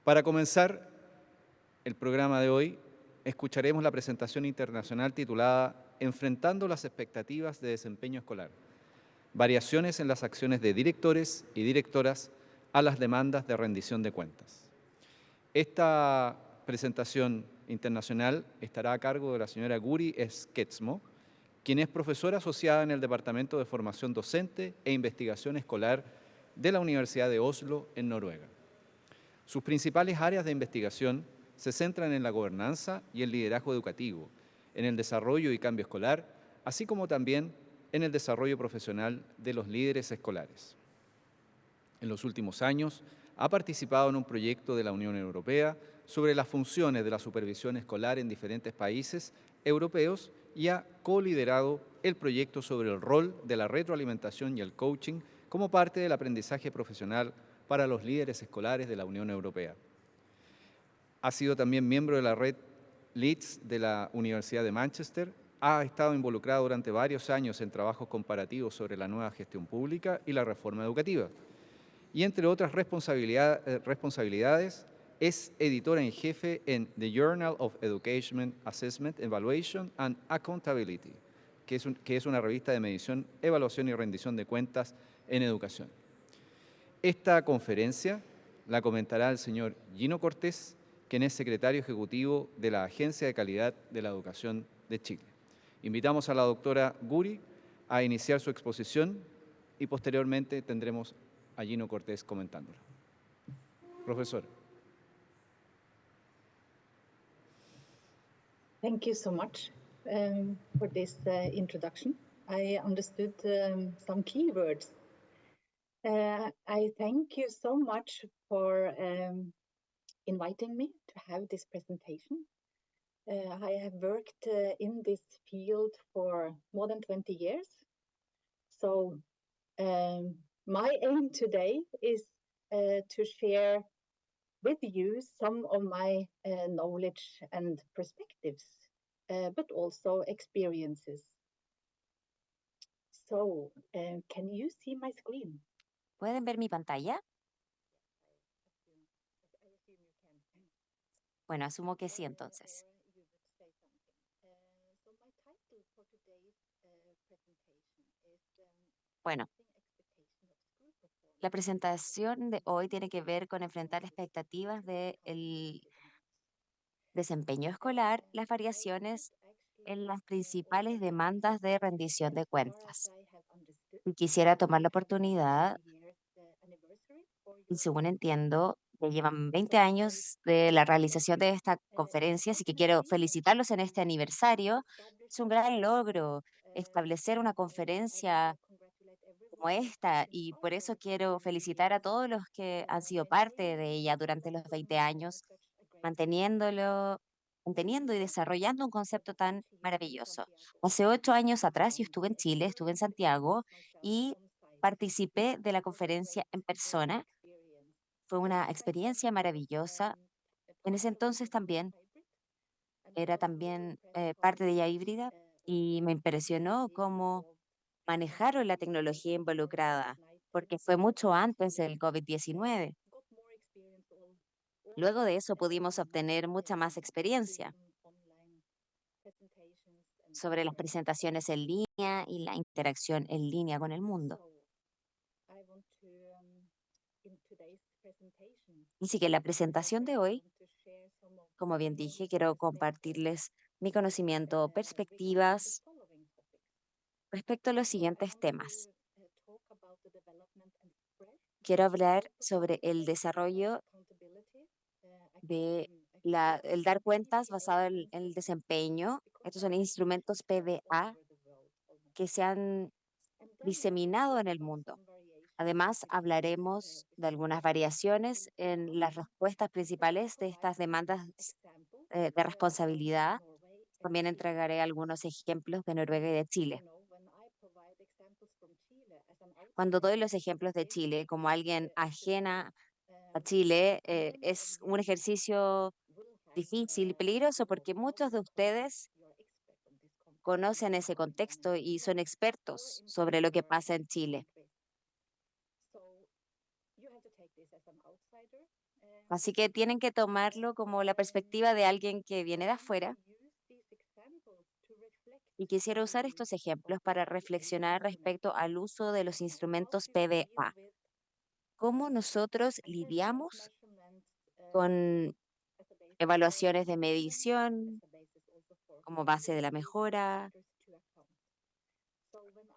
Para comenzar el programa de hoy, escucharemos la presentación internacional titulada Enfrentando las expectativas de desempeño escolar, variaciones en las acciones de directores y directoras a las demandas de rendición de cuentas. Esta presentación internacional estará a cargo de la señora Guri Sketsmo, quien es profesora asociada en el Departamento de Formación Docente e Investigación Escolar de la Universidad de Oslo, en Noruega. Sus principales áreas de investigación se centran en la gobernanza y el liderazgo educativo, en el desarrollo y cambio escolar, así como también en el desarrollo profesional de los líderes escolares. En los últimos años, ha participado en un proyecto de la Unión Europea sobre las funciones de la supervisión escolar en diferentes países europeos y ha coliderado el proyecto sobre el rol de la retroalimentación y el coaching como parte del aprendizaje profesional para los líderes escolares de la Unión Europea. Ha sido también miembro de la red Leeds de la Universidad de Manchester. Ha estado involucrado durante varios años en trabajos comparativos sobre la nueva gestión pública y la reforma educativa. Y entre otras responsabilidades, es editora en jefe en The Journal of Education Assessment, Evaluation and Accountability, que es una revista de medición, evaluación y rendición de cuentas en educación. Esta conferencia la comentará el señor Gino Cortés, quien es secretario ejecutivo de la Agencia de Calidad de la Educación de Chile. Invitamos a la doctora Guri a iniciar su exposición y posteriormente tendremos a Gino Cortés comentándola. Profesor. Thank you so much for this introduction. I understood some keywords. I thank you so much for inviting me to have this presentation. I have worked in this field for more than 20 years. So my aim today is to share with you some of my knowledge and perspectives, but also experiences. So, can you see my screen? ¿Pueden ver mi pantalla? Bueno, asumo que sí entonces. Bueno, la presentación de hoy tiene que ver con enfrentar expectativas del desempeño escolar, las variaciones en las principales demandas de rendición de cuentas. Y quisiera tomar la oportunidad, y según entiendo, ya llevan 20 años de la realización de esta conferencia, así que quiero felicitarlos en este aniversario. Es un gran logro establecer una conferencia como esta y por eso quiero felicitar a todos los que han sido parte de ella durante los 20 años, manteniéndolo, manteniendo y desarrollando un concepto tan maravilloso. Hace 8 años atrás yo estuve en Chile, estuve en Santiago y participé de la conferencia en persona. Fue una experiencia maravillosa. En ese entonces también era también parte de ella híbrida y me impresionó cómo manejaron la tecnología involucrada, porque fue mucho antes del COVID-19. Luego de eso pudimos obtener mucha más experiencia sobre las presentaciones en línea y la interacción en línea con el mundo. Así que la presentación de hoy, como bien dije, quiero compartirles mi conocimiento, perspectivas respecto a los siguientes temas. Quiero hablar sobre el desarrollo de el dar cuentas basado en el desempeño. Estos son instrumentos PDA que se han diseminado en el mundo. Además, hablaremos de algunas variaciones en las respuestas principales de estas demandas de responsabilidad. También entregaré algunos ejemplos de Noruega y de Chile. Cuando doy los ejemplos de Chile como alguien ajena a Chile, es un ejercicio difícil y peligroso porque muchos de ustedes conocen ese contexto y son expertos sobre lo que pasa en Chile. Así que tienen que tomarlo como la perspectiva de alguien que viene de afuera. Y quisiera usar estos ejemplos para reflexionar respecto al uso de los instrumentos PDA. ¿Cómo nosotros lidiamos con evaluaciones de medición como base de la mejora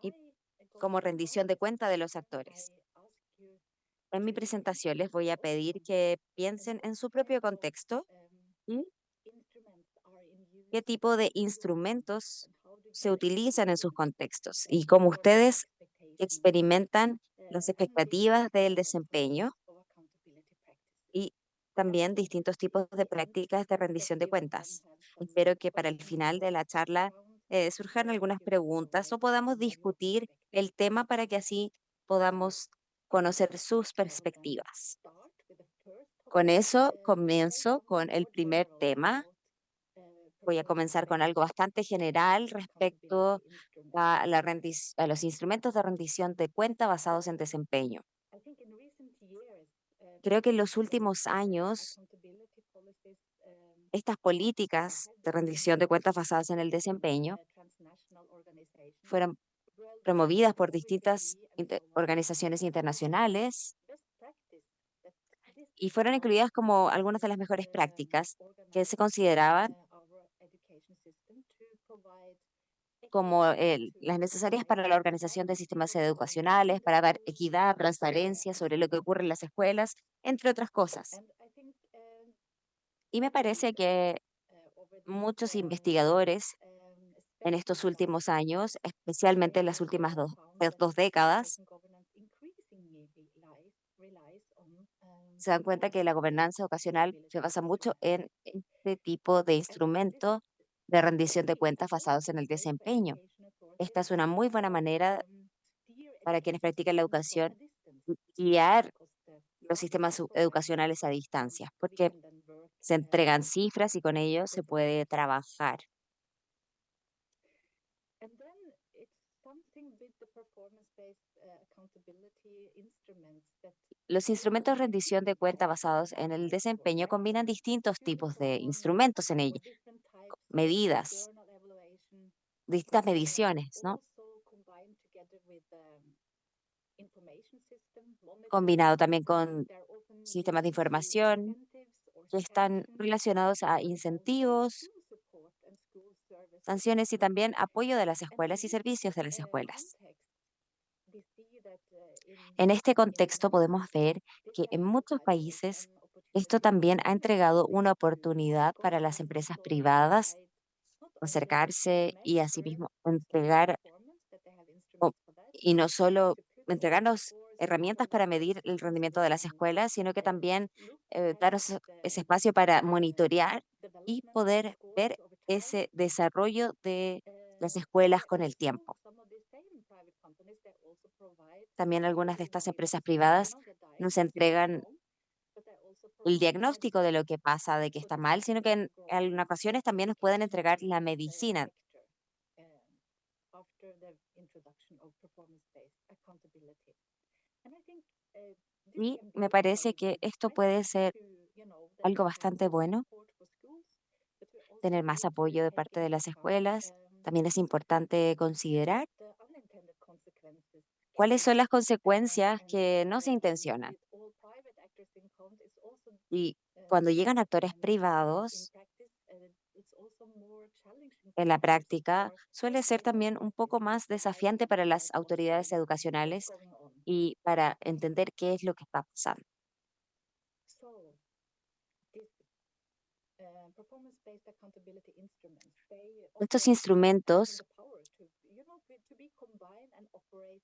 y como rendición de cuenta de los actores? En mi presentación les voy a pedir que piensen en su propio contexto y qué tipo de instrumentos se utilizan en sus contextos y cómo ustedes experimentan las expectativas del desempeño y también distintos tipos de prácticas de rendición de cuentas. Espero que para el final de la charla surjan algunas preguntas o podamos discutir el tema para que así podamos conocer sus perspectivas. Con eso comienzo con el primer tema. Voy a comenzar con algo bastante general respecto a los instrumentos de rendición de cuenta basados en desempeño. Creo que en los últimos años, estas políticas de rendición de cuentas basadas en el desempeño fueron promovidas por distintas organizaciones internacionales y fueron incluidas como algunas de las mejores prácticas que se consideraban como las necesarias para la organización de sistemas educacionales, para dar equidad, transparencia sobre lo que ocurre en las escuelas, entre otras cosas. Y me parece que muchos investigadores en estos últimos años, especialmente en las últimas dos décadas, se dan cuenta que la gobernanza ocasional se basa mucho en este tipo de instrumento de rendición de cuentas basados en el desempeño. Esta es una muy buena manera para quienes practican la educación guiar los sistemas educacionales a distancia, porque se entregan cifras y con ello se puede trabajar. Los instrumentos de rendición de cuenta basados en el desempeño combinan distintos tipos de instrumentos en ella, medidas, distintas mediciones, ¿no? Combinado también con sistemas de información que están relacionados a incentivos, sanciones y también apoyo de las escuelas y servicios de las escuelas. En este contexto podemos ver que en muchos países esto también ha entregado una oportunidad para las empresas privadas acercarse y asimismo entregar, o- y no solo entregarnos herramientas para medir el rendimiento de las escuelas, sino que también darnos ese espacio para monitorear y poder ver ese desarrollo de las escuelas con el tiempo. También algunas de estas empresas privadas nos entregan el diagnóstico de lo que pasa, de que está mal, sino que en ocasiones también nos pueden entregar la medicina. Y me parece que esto puede ser algo bastante bueno, tener más apoyo de parte de las escuelas. También es importante considerar cuáles son las consecuencias que no se intencionan. Y cuando llegan actores privados, en la práctica suele ser también un poco más desafiante para las autoridades educacionales y para entender qué es lo que está pasando. Estos instrumentos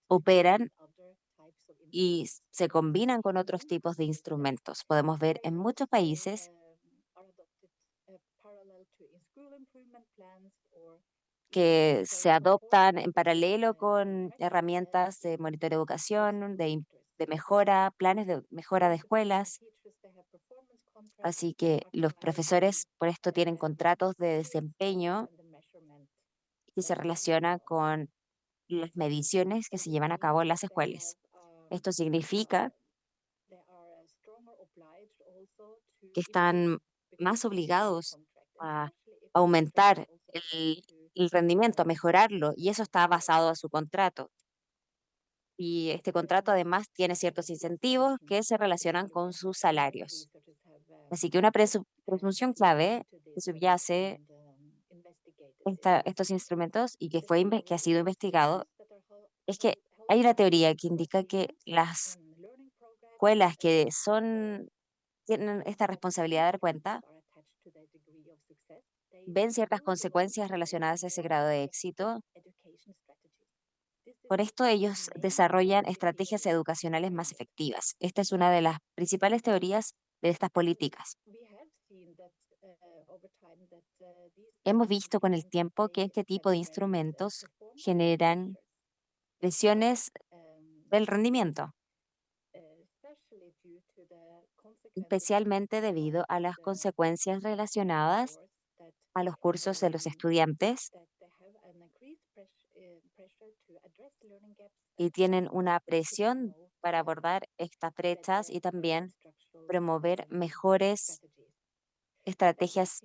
operan y se combinan con otros tipos de instrumentos. Podemos ver en muchos países que se adoptan en paralelo con herramientas de monitoreo de educación, de mejora, planes de mejora de escuelas. Así que los profesores por esto tienen contratos de desempeño que se relacionan con las mediciones que se llevan a cabo en las escuelas. Esto significa que están más obligados a aumentar el rendimiento, a mejorarlo, y eso está basado a su contrato. Y este contrato además tiene ciertos incentivos que se relacionan con sus salarios. Así que una presunción clave que subyace estos instrumentos y que que ha sido investigado es que hay una teoría que indica que las escuelas que tienen esta responsabilidad de dar cuenta ven ciertas consecuencias relacionadas a ese grado de éxito. Por esto ellos desarrollan estrategias educacionales más efectivas. Esta es una de las principales teorías de estas políticas. Hemos visto con el tiempo que este tipo de instrumentos generan presiones del rendimiento, especialmente debido a las consecuencias relacionadas a los cursos de los estudiantes y tienen una presión para abordar estas brechas y también promover mejores estrategias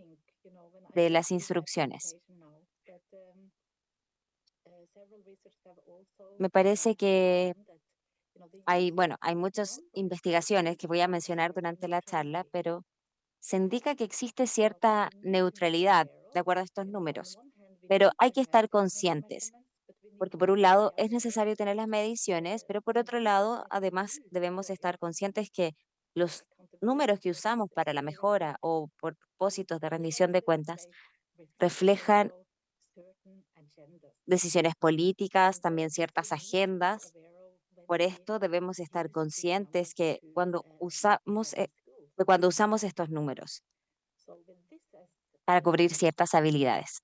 de las instrucciones. Me parece que bueno, hay muchas investigaciones que voy a mencionar durante la charla, pero se indica que existe cierta neutralidad de acuerdo a estos números, pero hay que estar conscientes, porque por un lado es necesario tener las mediciones, pero por otro lado, además debemos estar conscientes que los números que usamos para la mejora o por propósitos de rendición de cuentas reflejan decisiones políticas, también ciertas agendas. Por esto debemos estar conscientes que cuando usamos estos números para cubrir ciertas habilidades.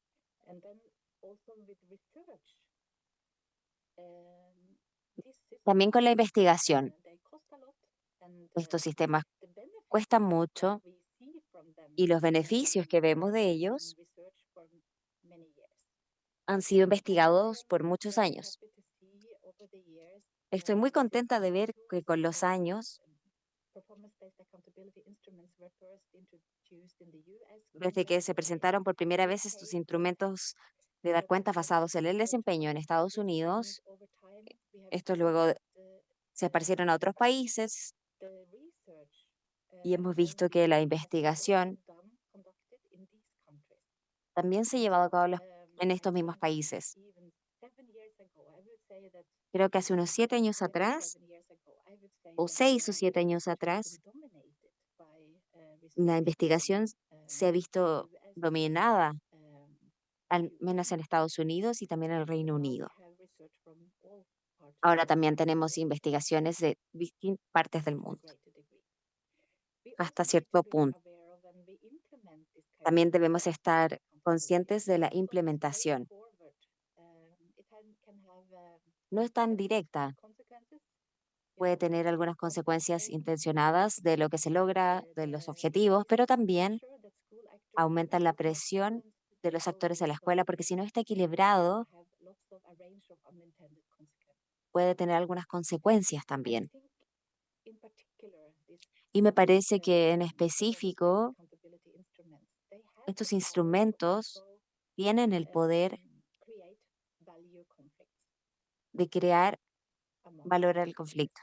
También con la investigación, estos sistemas cuestan mucho y los beneficios que vemos de ellos han sido investigados por muchos años. Estoy muy contenta de ver que con los años, desde que se presentaron por primera vez estos instrumentos de dar cuentas basados en el desempeño en Estados Unidos, estos luego se esparcieron a otros países y hemos visto que la investigación también se ha llevado a cabo en estos mismos países. Creo que hace unos 7 años atrás, o 6 o 7 años atrás, la investigación se ha visto dominada, al menos en Estados Unidos y también en el Reino Unido. Ahora también tenemos investigaciones de distintas partes del mundo, hasta cierto punto. También debemos estar conscientes de la implementación. No es tan directa, puede tener algunas consecuencias intencionadas de lo que se logra, de los objetivos, pero también aumenta la presión de los actores de la escuela, porque si no está equilibrado, puede tener algunas consecuencias también. Y me parece que en específico, estos instrumentos tienen el poder de crear valor al conflicto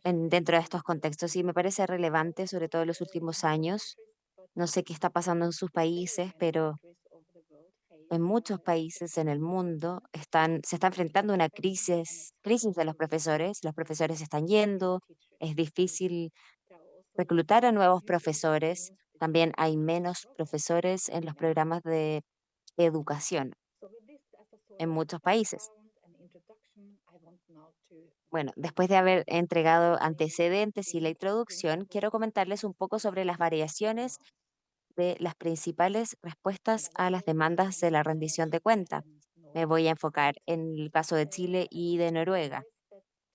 dentro de estos contextos. Y me parece relevante, sobre todo en los últimos años. No sé qué está pasando en sus países, pero en muchos países en el mundo se está enfrentando una crisis de los profesores. Los profesores están yendo, es difícil reclutar a nuevos profesores. También hay menos profesores en los programas de educación en muchos países. Bueno, después de haber entregado antecedentes y la introducción, quiero comentarles un poco sobre las variaciones de las principales respuestas a las demandas de la rendición de cuenta. Me voy a enfocar en el caso de Chile y de Noruega,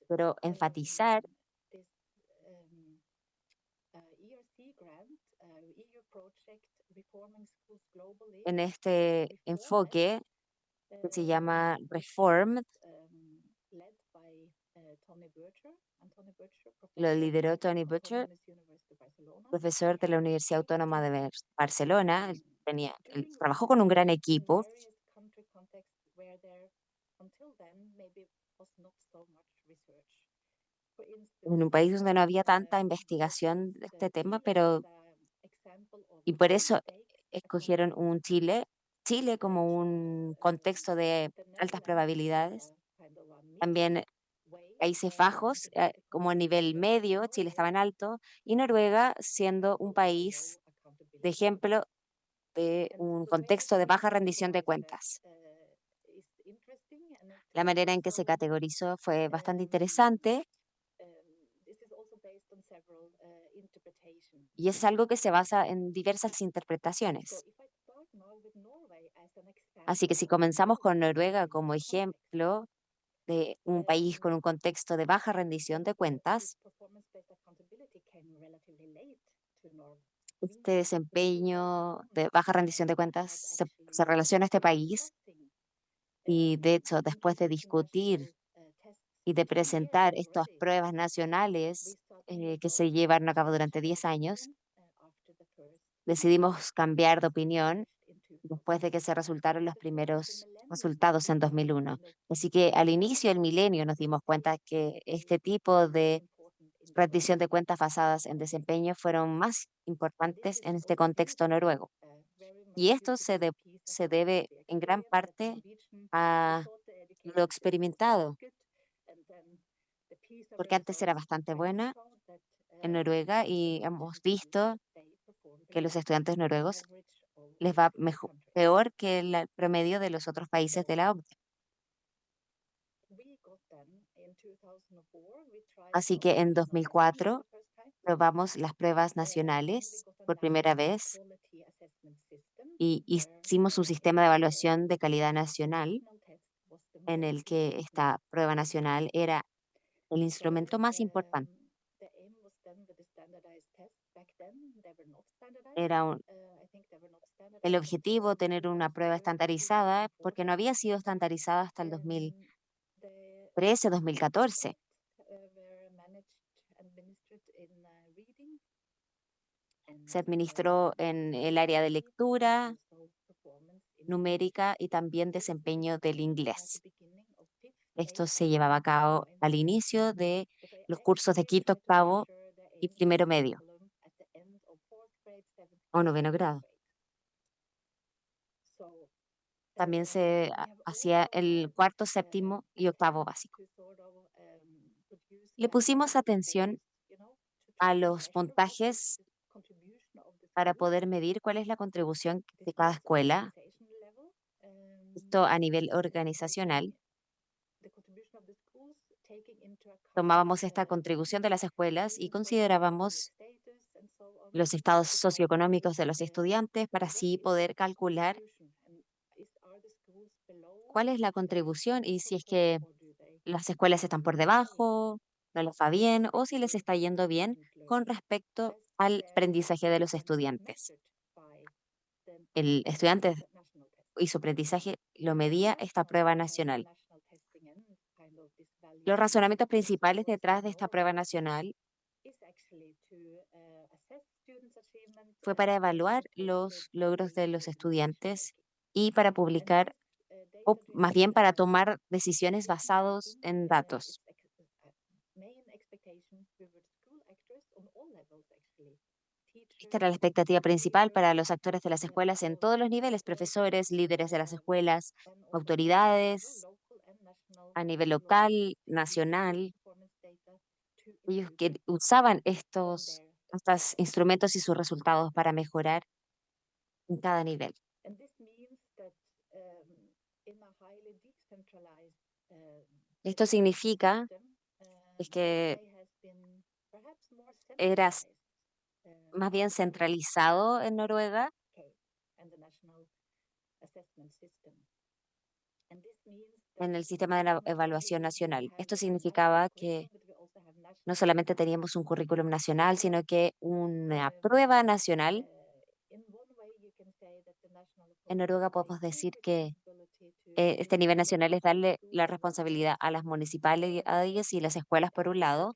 pero enfatizar en este enfoque que se llama Reform, Lo lideró Tony Butcher, profesor de la Universidad Autónoma de Barcelona. Él trabajó con un gran equipo en un país donde no había tanta investigación de este tema, y por eso escogieron Chile como un contexto de altas probabilidades. También Países Bajos, como a nivel medio, Chile estaba en alto, y Noruega siendo un país de ejemplo de un contexto de baja rendición de cuentas. La manera en que se categorizó fue bastante interesante y es algo que se basa en diversas interpretaciones. Así que si comenzamos con Noruega como ejemplo de un país con un contexto de baja rendición de cuentas, este desempeño de baja rendición de cuentas se relaciona a este país y de hecho después de discutir y de presentar estas pruebas nacionales que se llevaron a cabo durante 10 años, decidimos cambiar de opinión después de que se resultaron los primeros resultados en 2001. Así que al inicio del milenio nos dimos cuenta que este tipo de rendición de cuentas basadas en desempeño fueron más importantes en este contexto noruego. Y esto se debe en gran parte a lo experimentado, porque antes era bastante buena en Noruega y hemos visto que los estudiantes noruegos les va peor que el promedio de los otros países de la OCDE. Así que en 2004 probamos las pruebas nacionales por primera vez y hicimos un sistema de evaluación de calidad nacional en el que esta prueba nacional era el instrumento más importante. Era el objetivo tener una prueba estandarizada porque no había sido estandarizada hasta el 2013, 2014. Se administró en el área de lectura, numérica y también desempeño del inglés. Esto se llevaba a cabo al inicio de los cursos de quinto, octavo y primero medio o noveno grado. También se hacía el cuarto, séptimo y octavo básico. Le pusimos atención a los puntajes para poder medir cuál es la contribución de cada escuela, esto a nivel organizacional. Tomábamos esta contribución de las escuelas y considerábamos los estados socioeconómicos de los estudiantes para así poder calcular cuál es la contribución y si es que las escuelas están por debajo, no les va bien o si les está yendo bien con respecto al aprendizaje de los estudiantes. El estudiante y su aprendizaje lo medía esta prueba nacional. Los razonamientos principales detrás de esta prueba nacional fue para evaluar los logros de los estudiantes y para publicar, o más bien para tomar decisiones basados en datos. Esta era la expectativa principal para los actores de las escuelas en todos los niveles, profesores, líderes de las escuelas, autoridades a nivel local, nacional. Ellos que usaban estos instrumentos y sus resultados para mejorar en cada nivel. Esto significa es que era más bien centralizado en Noruega en el sistema de la evaluación nacional. Esto significaba que no solamente teníamos un currículum nacional, sino que una prueba nacional. En Noruega podemos decir que este nivel nacional es darle la responsabilidad a las municipalidades y las escuelas por un lado,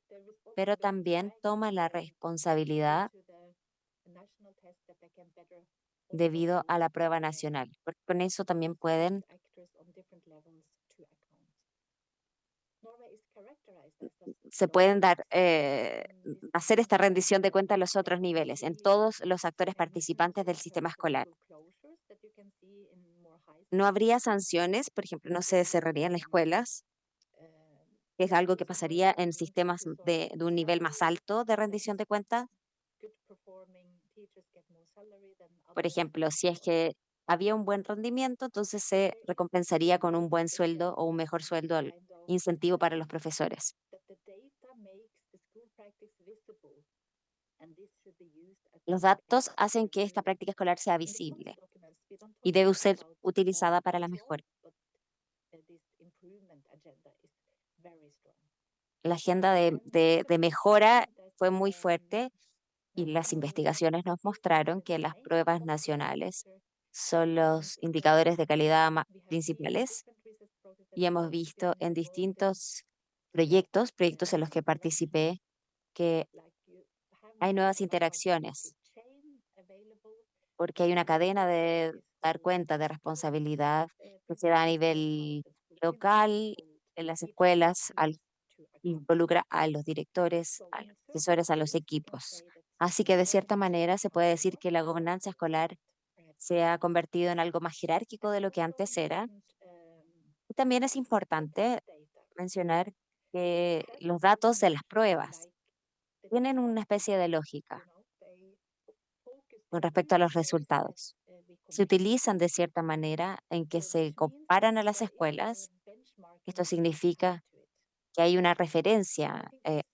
pero también toma la responsabilidad debido a la prueba nacional, porque con eso también pueden, se pueden dar, hacer esta rendición de cuentas a los otros niveles, en todos los actores participantes del sistema escolar. No habría sanciones, por ejemplo, no se cerrarían las escuelas, que es algo que pasaría en sistemas de un nivel más alto de rendición de cuentas. Por ejemplo, si es que había un buen rendimiento, entonces se recompensaría con un buen sueldo o un mejor sueldo, incentivo para los profesores. Los datos hacen que esta práctica escolar sea visible y debe ser utilizada para la mejora. La agenda de mejora fue muy fuerte y las investigaciones nos mostraron que las pruebas nacionales son los indicadores de calidad principales y hemos visto en distintos proyectos en los que participé, que hay nuevas interacciones, porque hay una cadena de dar cuenta de responsabilidad que se da a nivel local, en las escuelas, involucra a los directores, a los profesores, a los equipos. Así que de cierta manera se puede decir que la gobernanza escolar se ha convertido en algo más jerárquico de lo que antes era. Y también es importante mencionar que los datos de las pruebas tienen una especie de lógica con respecto a los resultados. Se utilizan de cierta manera en que se comparan a las escuelas. Esto significa que hay una referencia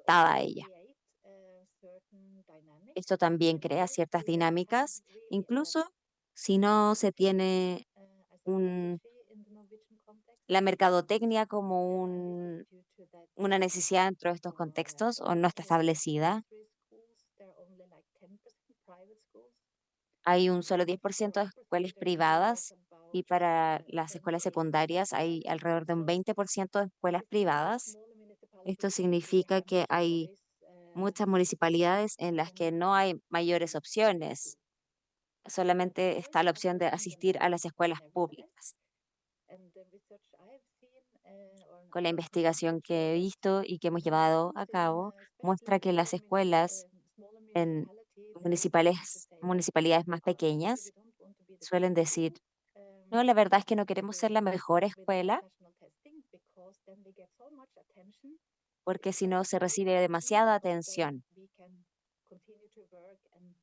dada a ella. Esto también crea ciertas dinámicas, incluso si no se tiene un, la mercadotecnia como una necesidad dentro de estos contextos o no está establecida. Hay un solo 10% de escuelas privadas y para las escuelas secundarias hay alrededor de un 20% de escuelas privadas. Esto significa que hay muchas municipalidades en las que no hay mayores opciones, solamente está la opción de asistir a las escuelas públicas. Con la investigación que he visto y que hemos llevado a cabo, muestra que las escuelas en municipalidades más pequeñas suelen decir, no, la verdad es que no queremos ser la mejor escuela porque si no se recibe demasiada atención.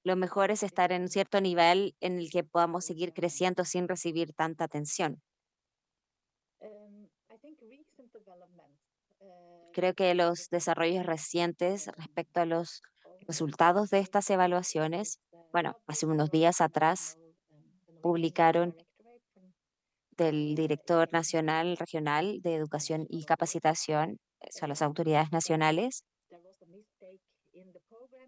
Lo mejor es estar en cierto nivel en el que podamos seguir creciendo sin recibir tanta atención. Creo que los desarrollos recientes respecto a los resultados de estas evaluaciones, bueno, hace unos días atrás publicaron del director nacional, regional de educación y capacitación, son las autoridades nacionales,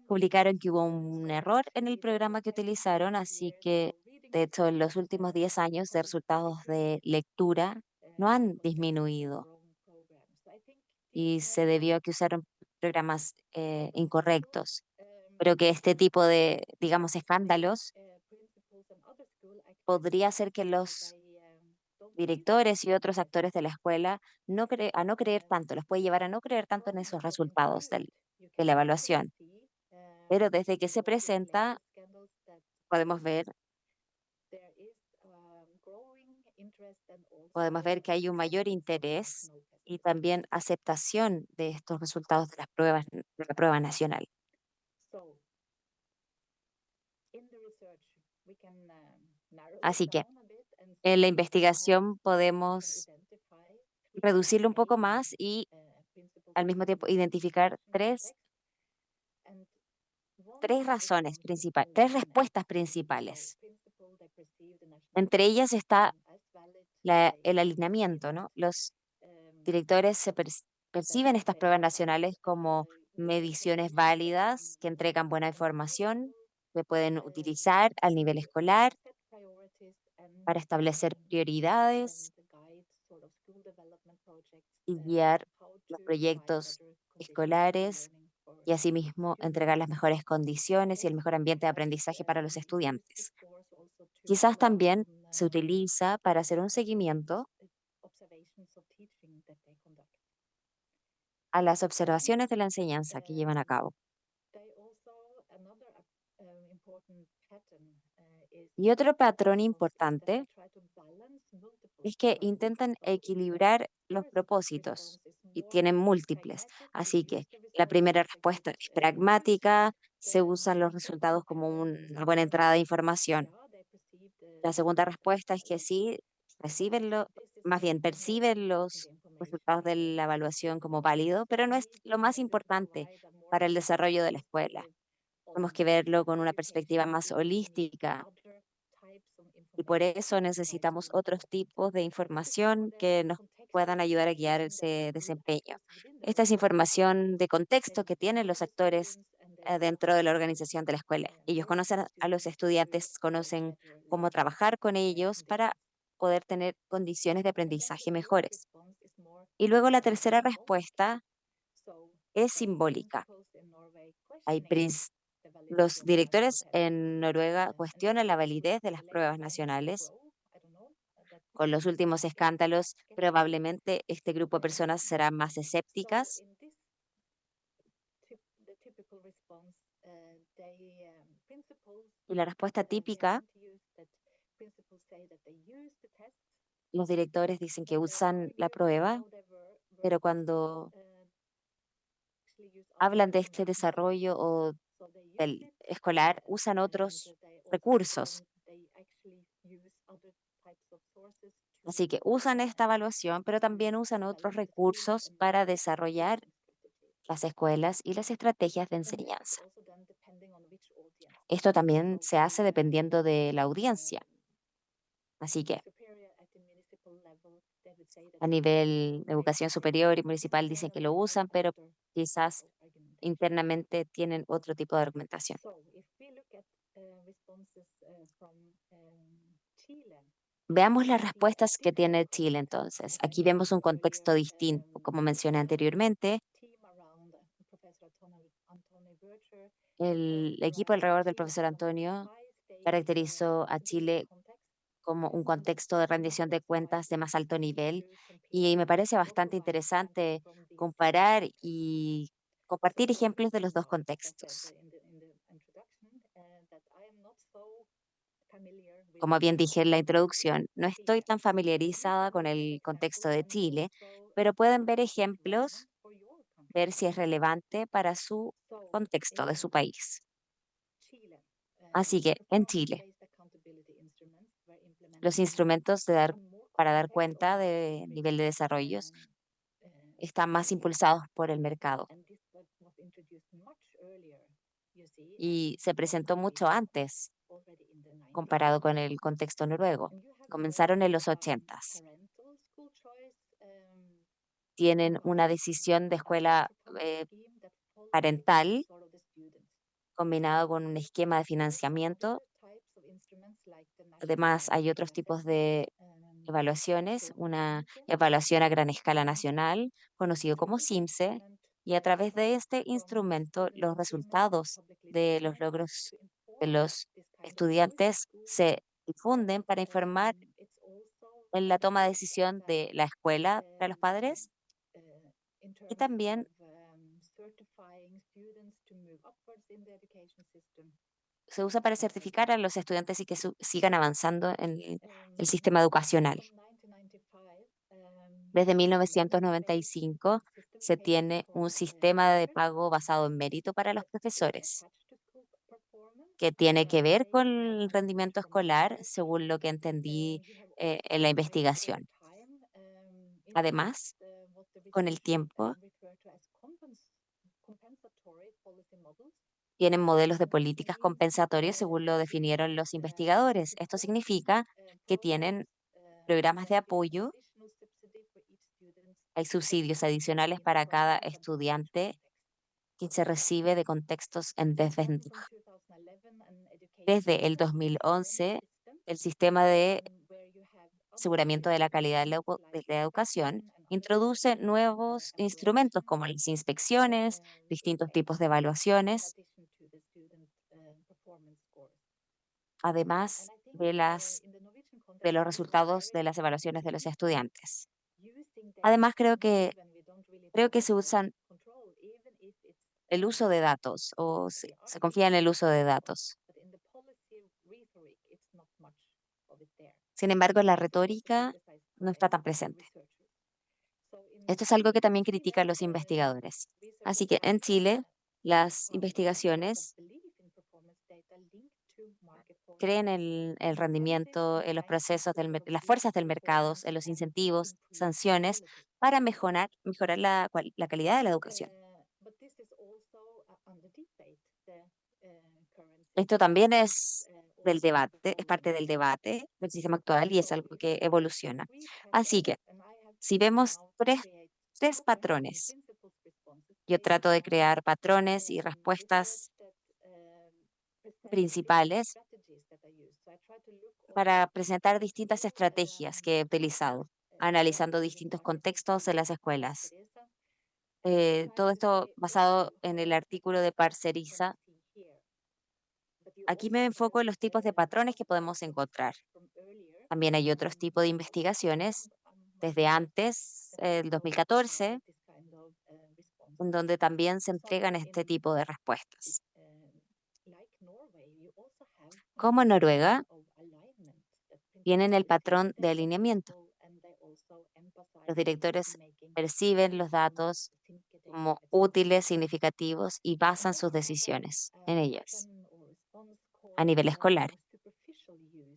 publicaron que hubo un error en el programa que utilizaron, así que de hecho en los últimos 10 años de resultados de lectura no han disminuido y se debió a que usaron programas incorrectos. Pero que este tipo de, digamos, escándalos podría hacer que los directores y otros actores de la escuela a no creer tanto, los puede llevar a no creer tanto en esos resultados de la evaluación. Pero desde que se presenta, podemos ver, podemos ver que hay un mayor interés y también aceptación de estos resultados de las pruebas, de la prueba nacional. Así que en la investigación podemos reducirlo un poco más y al mismo tiempo identificar tres razones principales, tres respuestas principales. Entre ellas está el alineamiento, ¿no? Los directores perciben estas pruebas nacionales como mediciones válidas que entregan buena información, que pueden utilizar al nivel escolar para establecer prioridades y guiar los proyectos escolares y asimismo entregar las mejores condiciones y el mejor ambiente de aprendizaje para los estudiantes. Quizás también se utiliza para hacer un seguimiento a las observaciones de la enseñanza que llevan a cabo. Y otro patrón importante es que intentan equilibrar los propósitos y tienen múltiples. Así que la primera respuesta es pragmática, se usan los resultados como una buena entrada de información. La segunda respuesta es que sí, más bien perciben los resultados de la evaluación como válido, pero no es lo más importante para el desarrollo de la escuela. Tenemos que verlo con una perspectiva más holística y por eso necesitamos otros tipos de información que nos puedan ayudar a guiar ese desempeño. Esta es información de contexto que tienen los actores dentro de la organización de la escuela. Ellos conocen a los estudiantes, conocen cómo trabajar con ellos para poder tener condiciones de aprendizaje mejores. Y luego la tercera respuesta es simbólica. Hay los directores en Noruega cuestionan la validez de las pruebas nacionales. Con los últimos escándalos, probablemente este grupo de personas serán más escépticas. Y la respuesta típica, los directores dicen que usan la prueba, pero cuando hablan de este desarrollo o del escolar, usan otros recursos. Así que usan esta evaluación, pero también usan otros recursos para desarrollar las escuelas y las estrategias de enseñanza. Esto también se hace dependiendo de la audiencia. Así que a nivel de educación superior y municipal dicen que lo usan, pero quizás internamente tienen otro tipo de argumentación. Veamos las respuestas que tiene Chile entonces. Aquí vemos un contexto distinto. Como mencioné anteriormente, el equipo alrededor del profesor Antonio caracterizó a Chile como un contexto de rendición de cuentas de más alto nivel y me parece bastante interesante comparar y compartir ejemplos de los dos contextos. Como bien dije en la introducción, no estoy tan familiarizada con el contexto de Chile, pero pueden ver ejemplos, ver si es relevante para su contexto de su país. Así que en Chile, los instrumentos para dar cuenta del nivel de desarrollos están más impulsados por el mercado y se presentó mucho antes comparado con el contexto noruego. Comenzaron en los 80s. Tienen una decisión de escuela parental combinado con un esquema de financiamiento. Además, hay otros tipos de evaluaciones, una evaluación a gran escala nacional, conocido como CIMSE, y a través de este instrumento los resultados de los logros de los estudiantes se difunden para informar en la toma de decisión de la escuela para los padres y también se usa para certificar a los estudiantes y que sigan avanzando en el sistema educacional. Desde 1995 se tiene un sistema de pago basado en mérito para los profesores, que tiene que ver con el rendimiento escolar, según lo que entendí en la investigación. Además, con el tiempo, tienen modelos de políticas compensatorias según lo definieron los investigadores. Esto significa que tienen programas de apoyo, hay subsidios adicionales para cada estudiante que se recibe de contextos en desventaja. Desde el 2011, el sistema de aseguramiento de la calidad de la educación introduce nuevos instrumentos como las inspecciones, distintos tipos de evaluaciones, además de los resultados de las evaluaciones de los estudiantes. Además, creo que se usan el uso de datos o se confía en el uso de datos. Sin embargo, la retórica no está tan presente. Esto es algo que también critican los investigadores. Así que en Chile, las investigaciones creen en el rendimiento, en los procesos, las fuerzas del mercado, en los incentivos, sanciones, para mejorar la calidad de la educación. Esto también es del debate, es parte del debate del sistema actual y es algo que evoluciona. Así que, si vemos tres patrones, yo trato de crear patrones y respuestas principales para presentar distintas estrategias que he utilizado, analizando distintos contextos de las escuelas. Todo esto basado en el artículo de Parceriza. Aquí me enfoco en los tipos de patrones que podemos encontrar. También hay otros tipos de investigaciones desde antes, el 2014, en donde también se entregan este tipo de respuestas. Como en Noruega, tienen el patrón de alineamiento. Los directores perciben los datos como útiles, significativos y basan sus decisiones en ellas. A nivel escolar,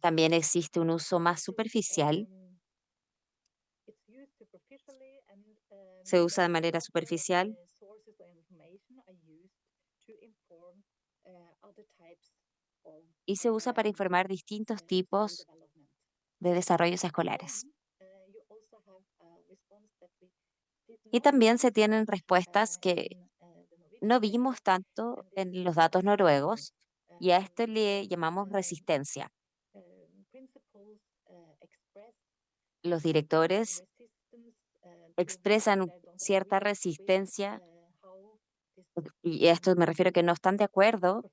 también existe un uso más superficial. Se usa de manera superficial y se usa para informar distintos tipos de desarrollos escolares. Y también se tienen respuestas que no vimos tanto en los datos noruegos y a esto le llamamos resistencia. Los directores expresan cierta resistencia y a esto me refiero que no están de acuerdo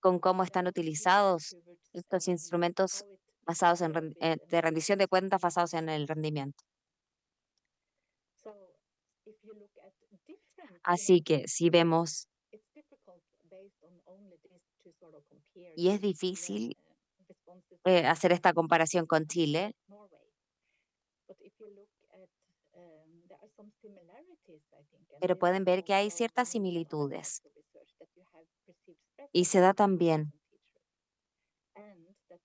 con cómo están utilizados estos instrumentos basados de rendición de cuentas basados en el rendimiento. Así que si vemos, y es difícil hacer esta comparación con Chile, pero pueden ver que hay ciertas similitudes y se da también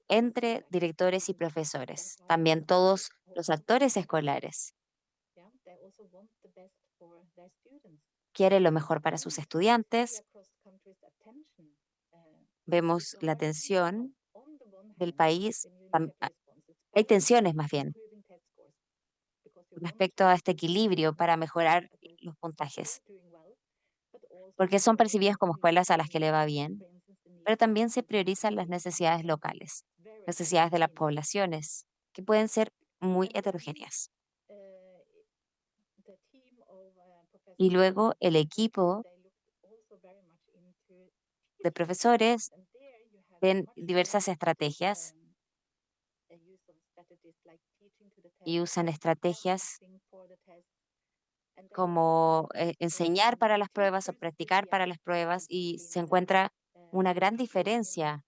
entre directores y profesores, también todos los actores escolares quieren lo mejor para sus estudiantes. Vemos la tensión del país, hay tensiones más bien respecto a este equilibrio para mejorar los puntajes, porque son percibidas como escuelas a las que le va bien, pero también se priorizan las necesidades locales, necesidades de las poblaciones, que pueden ser muy heterogéneas. Y luego el equipo de profesores ven diversas estrategias y usan estrategias como enseñar para las pruebas o practicar para las pruebas y se encuentra una gran diferencia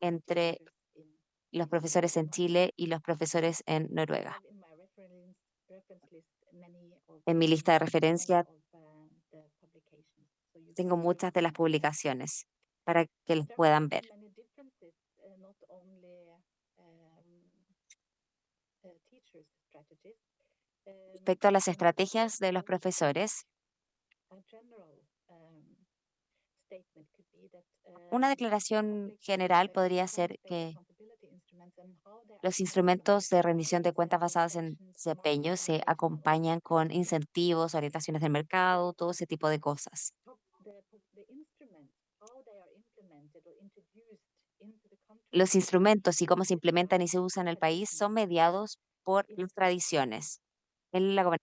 entre los profesores en Chile y los profesores en Noruega. En mi lista de referencia tengo muchas de las publicaciones para que los puedan ver. Respecto a las estrategias de los profesores, una declaración general podría ser que los instrumentos de rendición de cuentas basados en desempeño se acompañan con incentivos, orientaciones del mercado, todo ese tipo de cosas. Los instrumentos y cómo se implementan y se usan en el país son mediados por las tradiciones. En la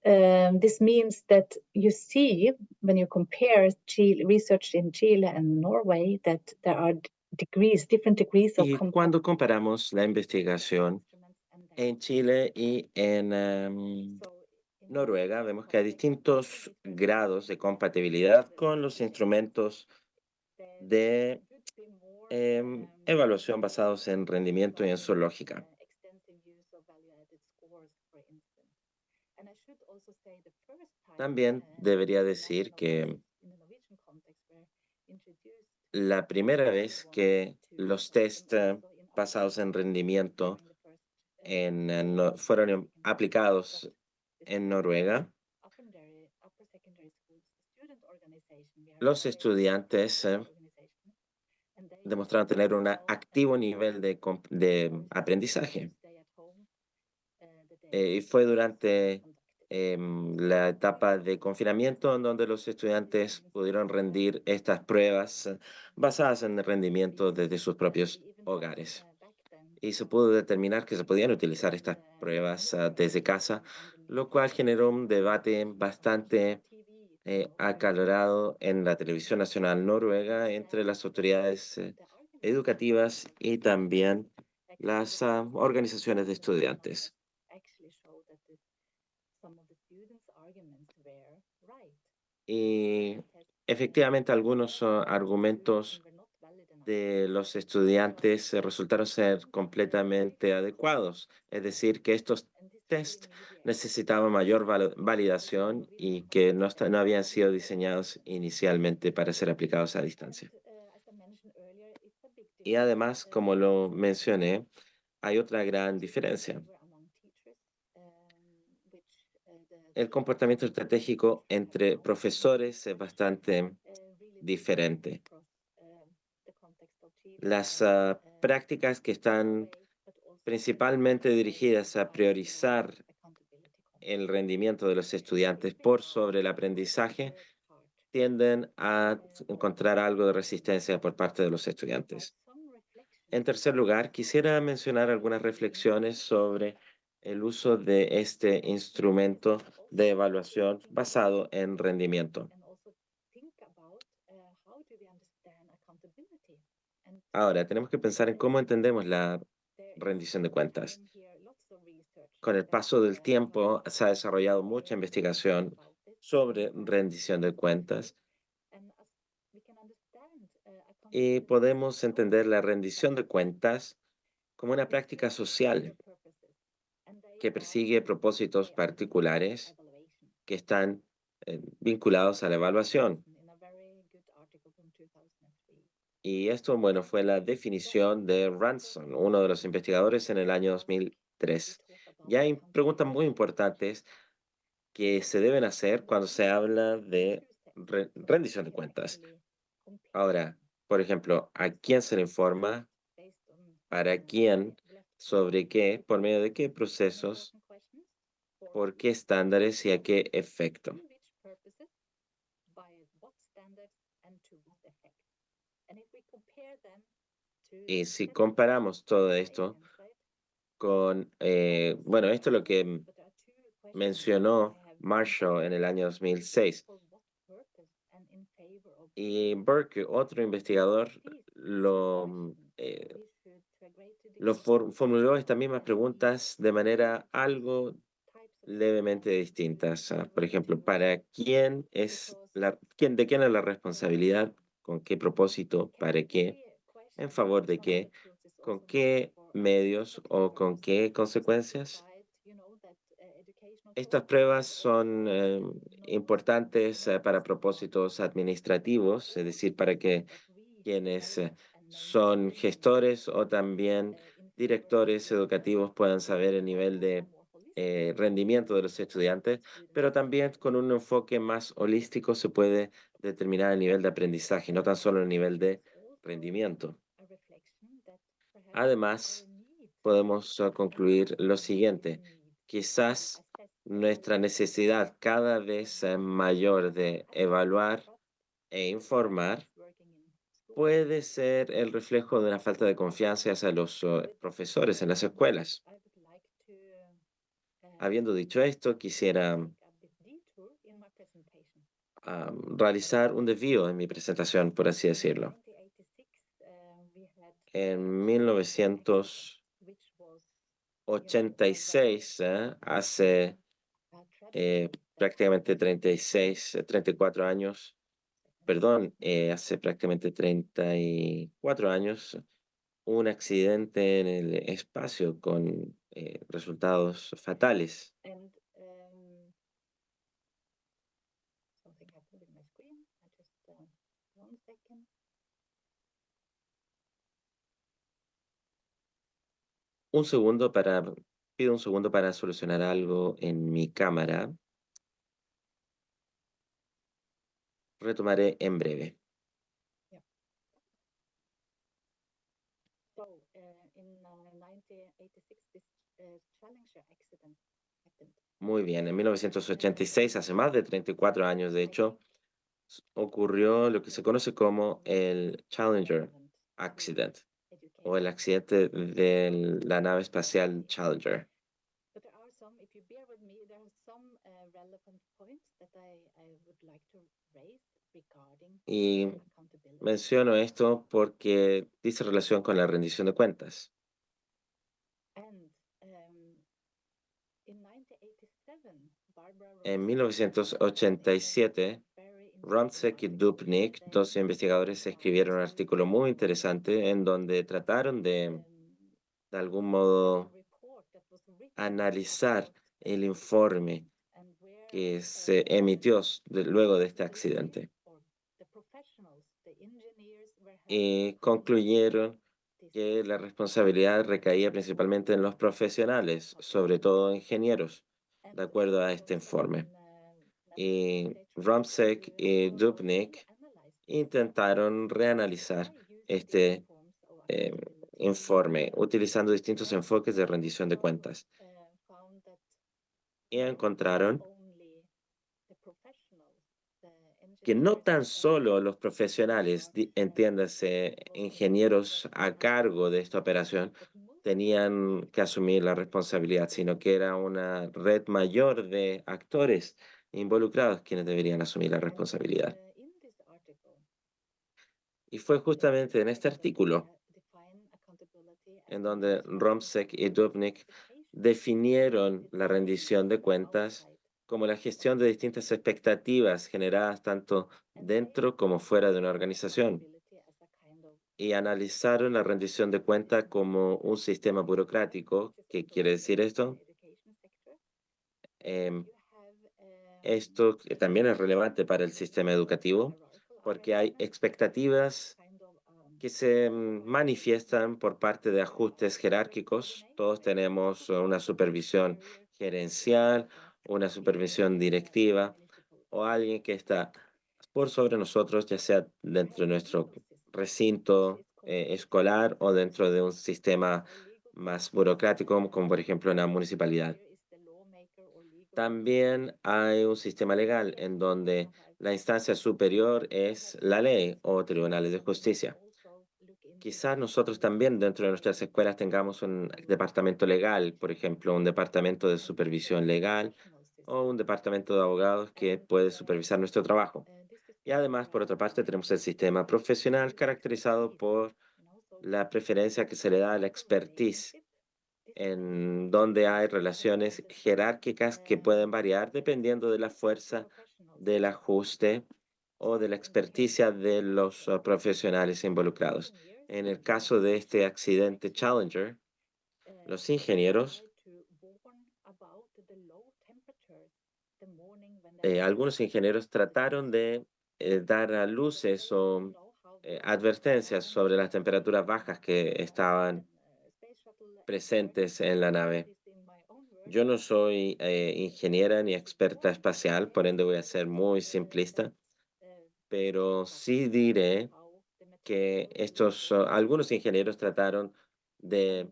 And this means that you see when you compare Chile, research in Chile and Norway that there are different degrees of Y cuando comparamos la investigación en Chile y en Noruega, vemos que hay distintos grados de compatibilidad con los instrumentos de evaluación basados en rendimiento y en su lógica. También debería decir que la primera vez que los test basados en rendimiento fueron aplicados en Noruega, los estudiantes demostraron tener un activo nivel de aprendizaje. Y fue durante la etapa de confinamiento en donde los estudiantes pudieron rendir estas pruebas basadas en el rendimiento desde sus propios hogares. Y se pudo determinar que se podían utilizar estas pruebas desde casa, lo cual generó un debate bastante acalorado en la televisión nacional noruega entre las autoridades educativas y también las organizaciones de estudiantes. Y efectivamente algunos argumentos de los estudiantes resultaron ser completamente adecuados. Es decir, que estos test necesitaban mayor validación y que no habían sido diseñados inicialmente para ser aplicados a distancia. Y además, como lo mencioné, hay otra gran diferencia. El comportamiento estratégico entre profesores es bastante diferente. Las prácticas que están principalmente dirigidas a priorizar el rendimiento de los estudiantes por sobre el aprendizaje tienden a encontrar algo de resistencia por parte de los estudiantes. En tercer lugar, quisiera mencionar algunas reflexiones sobre el uso de este instrumento de evaluación basado en rendimiento. Ahora, tenemos que pensar en cómo entendemos la rendición de cuentas. Con el paso del tiempo se ha desarrollado mucha investigación sobre rendición de cuentas y podemos entender la rendición de cuentas como una práctica social que persigue propósitos particulares que están vinculados a la evaluación. Y esto, bueno, fue la definición de Ransom, uno de los investigadores en el año 2003. Ya hay preguntas muy importantes que se deben hacer cuando se habla de rendición de cuentas. Ahora, por ejemplo, ¿a quién se le informa? ¿Para quién? ¿Sobre qué? ¿Por medio de qué procesos? ¿Por qué estándares y a qué efecto? Y si comparamos todo esto con, bueno, esto es lo que mencionó Marshall en el año 2006. Y Burke, otro investigador, formuló estas mismas preguntas de manera algo levemente distintas. Por ejemplo, ¿para quién de quién es la responsabilidad? ¿Con qué propósito? ¿Para qué? ¿En favor de qué? ¿Con qué medios o con qué consecuencias? Estas pruebas son importantes para propósitos administrativos, es decir, para que quienes son gestores o también directores educativos puedan saber el nivel de rendimiento de los estudiantes, pero también con un enfoque más holístico se puede determinar el nivel de aprendizaje, no tan solo el nivel de rendimiento. Además, podemos concluir lo siguiente. Quizás nuestra necesidad cada vez mayor de evaluar e informar puede ser el reflejo de una falta de confianza hacia los profesores en las escuelas. Habiendo dicho esto, quisiera realizar un desvío en mi presentación, por así decirlo. En 1986, hace prácticamente 36, 34 años, perdón, hace prácticamente 34 años, un accidente en el espacio con resultados fatales. Un segundo para, pido un segundo para solucionar algo en mi cámara. Retomaré en breve. Muy bien, en 1986, hace más de 34 años, de hecho, ocurrió lo que se conoce como el Challenger Accident o el accidente de la nave espacial Challenger. Y menciono esto porque dice relación con la rendición de cuentas. En 1987, Romsek y Dubnik, dos investigadores, escribieron un artículo muy interesante en donde trataron de algún modo, analizar el informe que se emitió luego de este accidente. Y concluyeron que la responsabilidad recaía principalmente en los profesionales, sobre todo ingenieros, de acuerdo a este informe. Y Romsek y Dubnik intentaron reanalizar este eh, informe utilizando distintos enfoques de rendición de cuentas y encontraron que no tan solo los profesionales, entiéndase, ingenieros a cargo de esta operación, tenían que asumir la responsabilidad, sino que era una red mayor de actores involucrados quienes deberían asumir la responsabilidad. Y fue justamente en este artículo en donde Romsek y Dubnik definieron la rendición de cuentas como la gestión de distintas expectativas generadas tanto dentro como fuera de una organización, y analizaron la rendición de cuentas como un sistema burocrático. ¿Qué quiere decir esto? Em, Esto que también es relevante para el sistema educativo porque hay expectativas que se manifiestan por parte de ajustes jerárquicos. Todos tenemos una supervisión gerencial, una supervisión directiva o alguien que está por sobre nosotros, ya sea dentro de nuestro recinto escolar o dentro de un sistema más burocrático, como por ejemplo una municipalidad. También hay un sistema legal en donde la instancia superior es la ley o tribunales de justicia. Quizás nosotros también dentro de nuestras escuelas tengamos un departamento legal, por ejemplo, un departamento de supervisión legal o un departamento de abogados que puede supervisar nuestro trabajo. Y además, por otra parte, tenemos el sistema profesional caracterizado por la preferencia que se le da a la expertise, en donde hay relaciones jerárquicas que pueden variar dependiendo de la fuerza del ajuste o de la experticia de los profesionales involucrados. En el caso de este accidente Challenger, los ingenieros, algunos ingenieros trataron de dar a luces o advertencias sobre las temperaturas bajas que estaban presentes en la nave. Yo no soy ingeniera ni experta espacial, por ende voy a ser muy simplista, pero sí diré que algunos ingenieros trataron de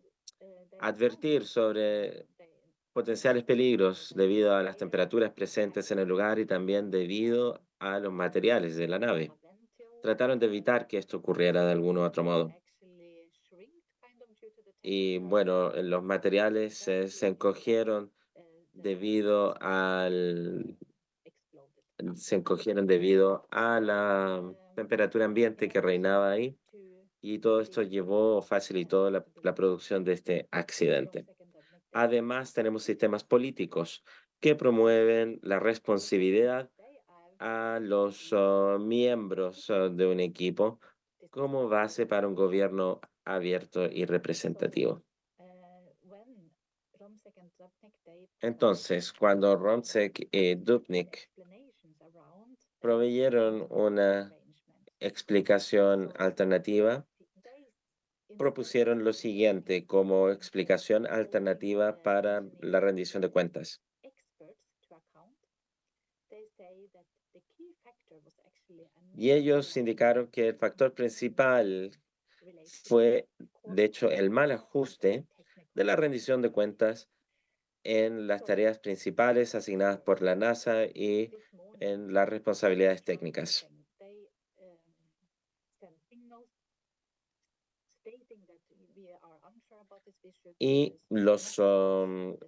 advertir sobre potenciales peligros debido a las temperaturas presentes en el lugar y también debido a los materiales de la nave. trataron de evitar que esto ocurriera de algún u otro modo. Y bueno, los materiales se encogieron debido debido a la temperatura ambiente que reinaba ahí, y todo esto llevó o facilitó la producción de este accidente. Además, tenemos sistemas políticos que promueven la responsabilidad a los miembros de un equipo como base para un gobierno abierto y representativo. Entonces, cuando Romsek y Dubnik proveyeron una explicación alternativa, propusieron lo siguiente como explicación alternativa para la rendición de cuentas. Y ellos indicaron que el factor principal fue, de hecho, el mal ajuste de la rendición de cuentas en las tareas principales asignadas por la NASA y en las responsabilidades técnicas. Y los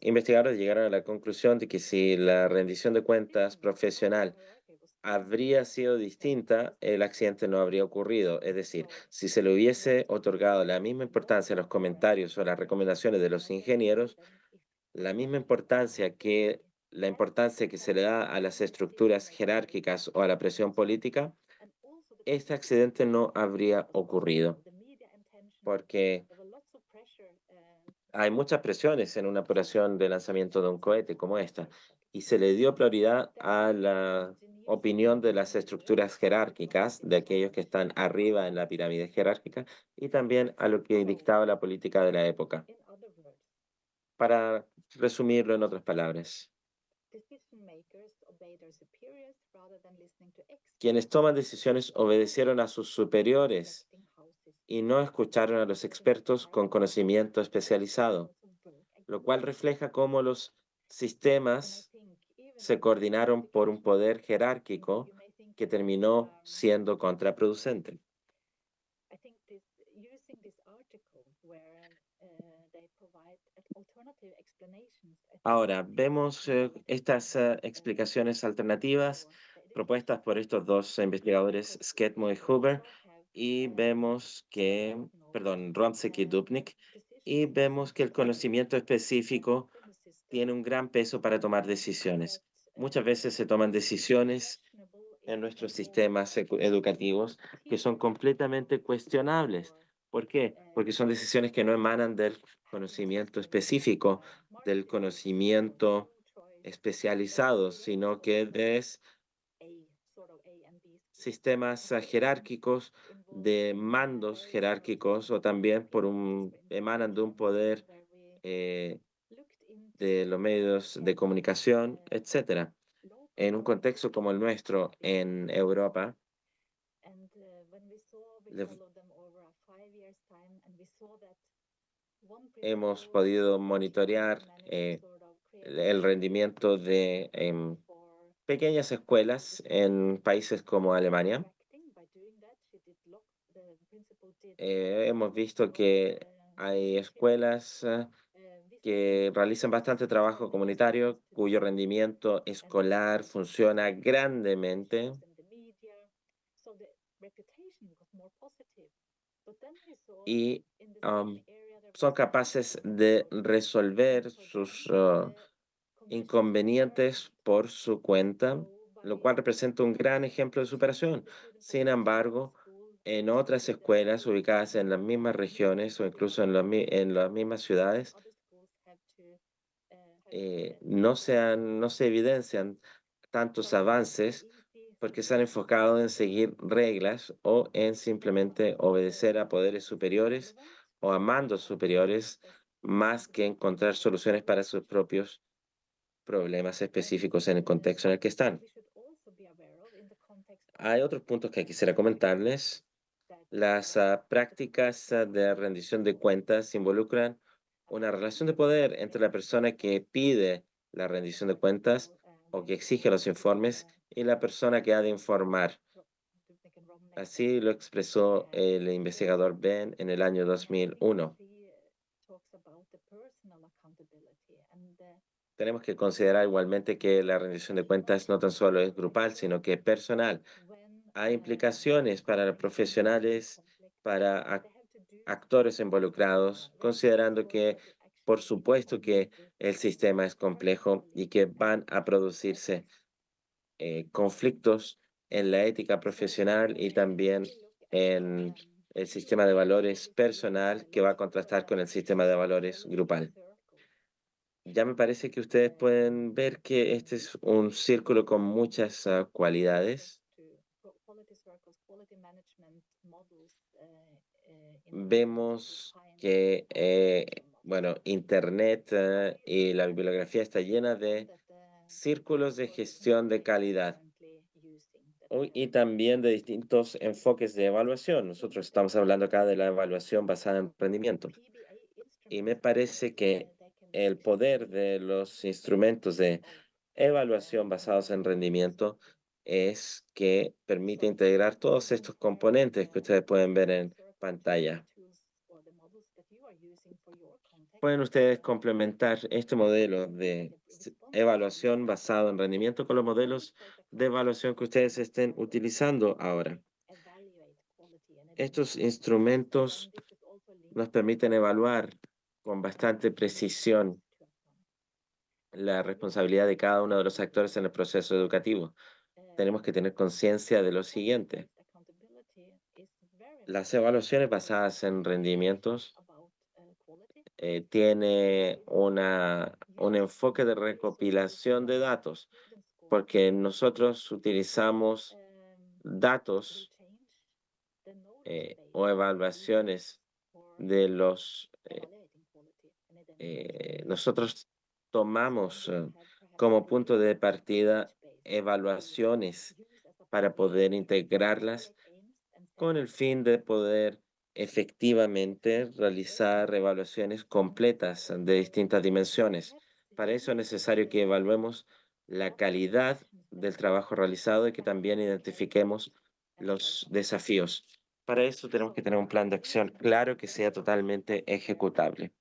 investigadores llegaron a la conclusión de que si la rendición de cuentas profesional habría sido distinta, el accidente no habría ocurrido. Es decir, si se le hubiese otorgado la misma importancia a los comentarios o las recomendaciones de los ingenieros, la misma importancia que la importancia que se le da a las estructuras jerárquicas o a la presión política, este accidente no habría ocurrido, porque hay muchas presiones en una operación de lanzamiento de un cohete como esta, y se le dio prioridad a la opinión de las estructuras jerárquicas, de aquellos que están arriba en la pirámide jerárquica, y también a lo que dictaba la política de la época. Para resumirlo en otras palabras, quienes toman decisiones obedecieron a sus superiores y no escucharon a los expertos con conocimiento especializado, lo cual refleja cómo los sistemas se coordinaron por un poder jerárquico que terminó siendo contraproducente. Ahora, vemos estas explicaciones alternativas propuestas por estos dos investigadores, Skidmore y Huber, y vemos que, perdón, Romsek y Dubnik, y vemos que el conocimiento específico tiene un gran peso para tomar decisiones. Muchas veces se toman decisiones en nuestros sistemas educativos que son completamente cuestionables. ¿Por qué? Porque son decisiones que no emanan del conocimiento específico, del conocimiento especializado, sino que de sistemas jerárquicos, de mandos jerárquicos o también emanan de un poder eh, de los medios de comunicación, etcétera. En un contexto como el nuestro en Europa, le- hemos podido monitorear el rendimiento de pequeñas escuelas en países como Alemania. Hemos visto que hay escuelas que realizan bastante trabajo comunitario, cuyo rendimiento escolar funciona grandemente y am, son capaces de resolver sus inconvenientes por su cuenta, lo cual representa un gran ejemplo de superación. Sin embargo, en otras escuelas ubicadas en las mismas regiones o incluso en las mismas ciudades, no se evidencian tantos avances porque se han enfocado en seguir reglas o en simplemente obedecer a poderes superiores o a mandos superiores más que encontrar soluciones para sus propios problemas específicos en el contexto en el que están. Hay otros puntos que quisiera comentarles. Las prácticas de rendición de cuentas involucran una relación de poder entre la persona que pide la rendición de cuentas o que exige los informes y la persona que ha de informar. Así lo expresó el investigador Ben en el año 2001. Tenemos que considerar igualmente que la rendición de cuentas no tan solo es grupal, sino que personal. Hay implicaciones para los profesionales, para actores involucrados, considerando que, por supuesto, que el sistema es complejo y que van a producirse conflictos en la ética profesional y también en el sistema de valores personal que va a contrastar con el sistema de valores grupal. Ya me parece que ustedes pueden ver que este es un círculo con muchas cualidades. Vemos que, bueno, Internet y la bibliografía está llena de círculos de gestión de calidad y también de distintos enfoques de evaluación. Nosotros estamos hablando acá de la evaluación basada en rendimiento. Y me parece que el poder de los instrumentos de evaluación basados en rendimiento es que permite integrar todos estos componentes que ustedes pueden ver en pantalla. Pueden ustedes complementar este modelo de evaluación basado en rendimiento con los modelos de evaluación que ustedes estén utilizando ahora. Estos instrumentos nos permiten evaluar con bastante precisión la responsabilidad de cada uno de los actores en el proceso educativo. Tenemos que tener conciencia de lo siguiente. Las evaluaciones basadas en rendimientos tiene un enfoque de recopilación de datos, porque nosotros utilizamos datos o evaluaciones de nosotros tomamos como punto de partida evaluaciones para poder integrarlas con el fin de poder efectivamente realizar evaluaciones completas de distintas dimensiones. Para eso es necesario que evaluemos la calidad del trabajo realizado y que también identifiquemos los desafíos. Para eso tenemos que tener un plan de acción claro que sea totalmente ejecutable.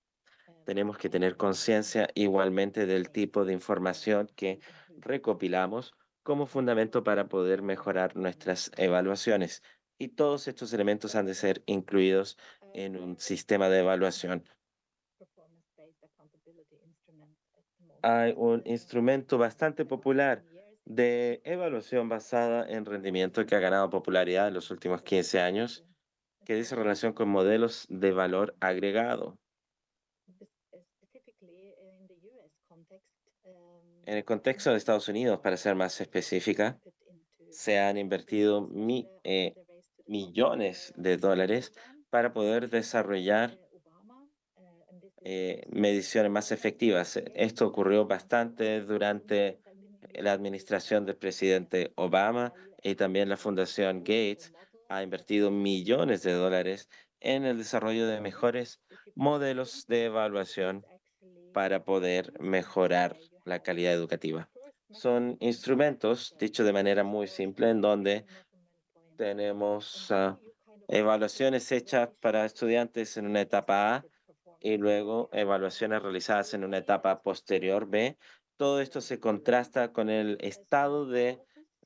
Tenemos que tener conciencia igualmente del tipo de información que recopilamos como fundamento para poder mejorar nuestras evaluaciones. Y todos estos elementos han de ser incluidos en un sistema de evaluación. Hay un instrumento bastante popular de evaluación basada en rendimiento que ha ganado popularidad en los últimos 15 años, que dice relación con modelos de valor agregado. En el contexto de Estados Unidos, para ser más específica, se han invertido millones de dólares para poder desarrollar mediciones más efectivas. Esto ocurrió bastante durante la administración del presidente Obama y también la Fundación Gates ha invertido millones de dólares en el desarrollo de mejores modelos de evaluación para poder mejorar la calidad educativa. Son instrumentos, dicho de manera muy simple, en donde tenemos evaluaciones hechas para estudiantes en una etapa A y luego evaluaciones realizadas en una etapa posterior B. Todo esto se contrasta con el estado de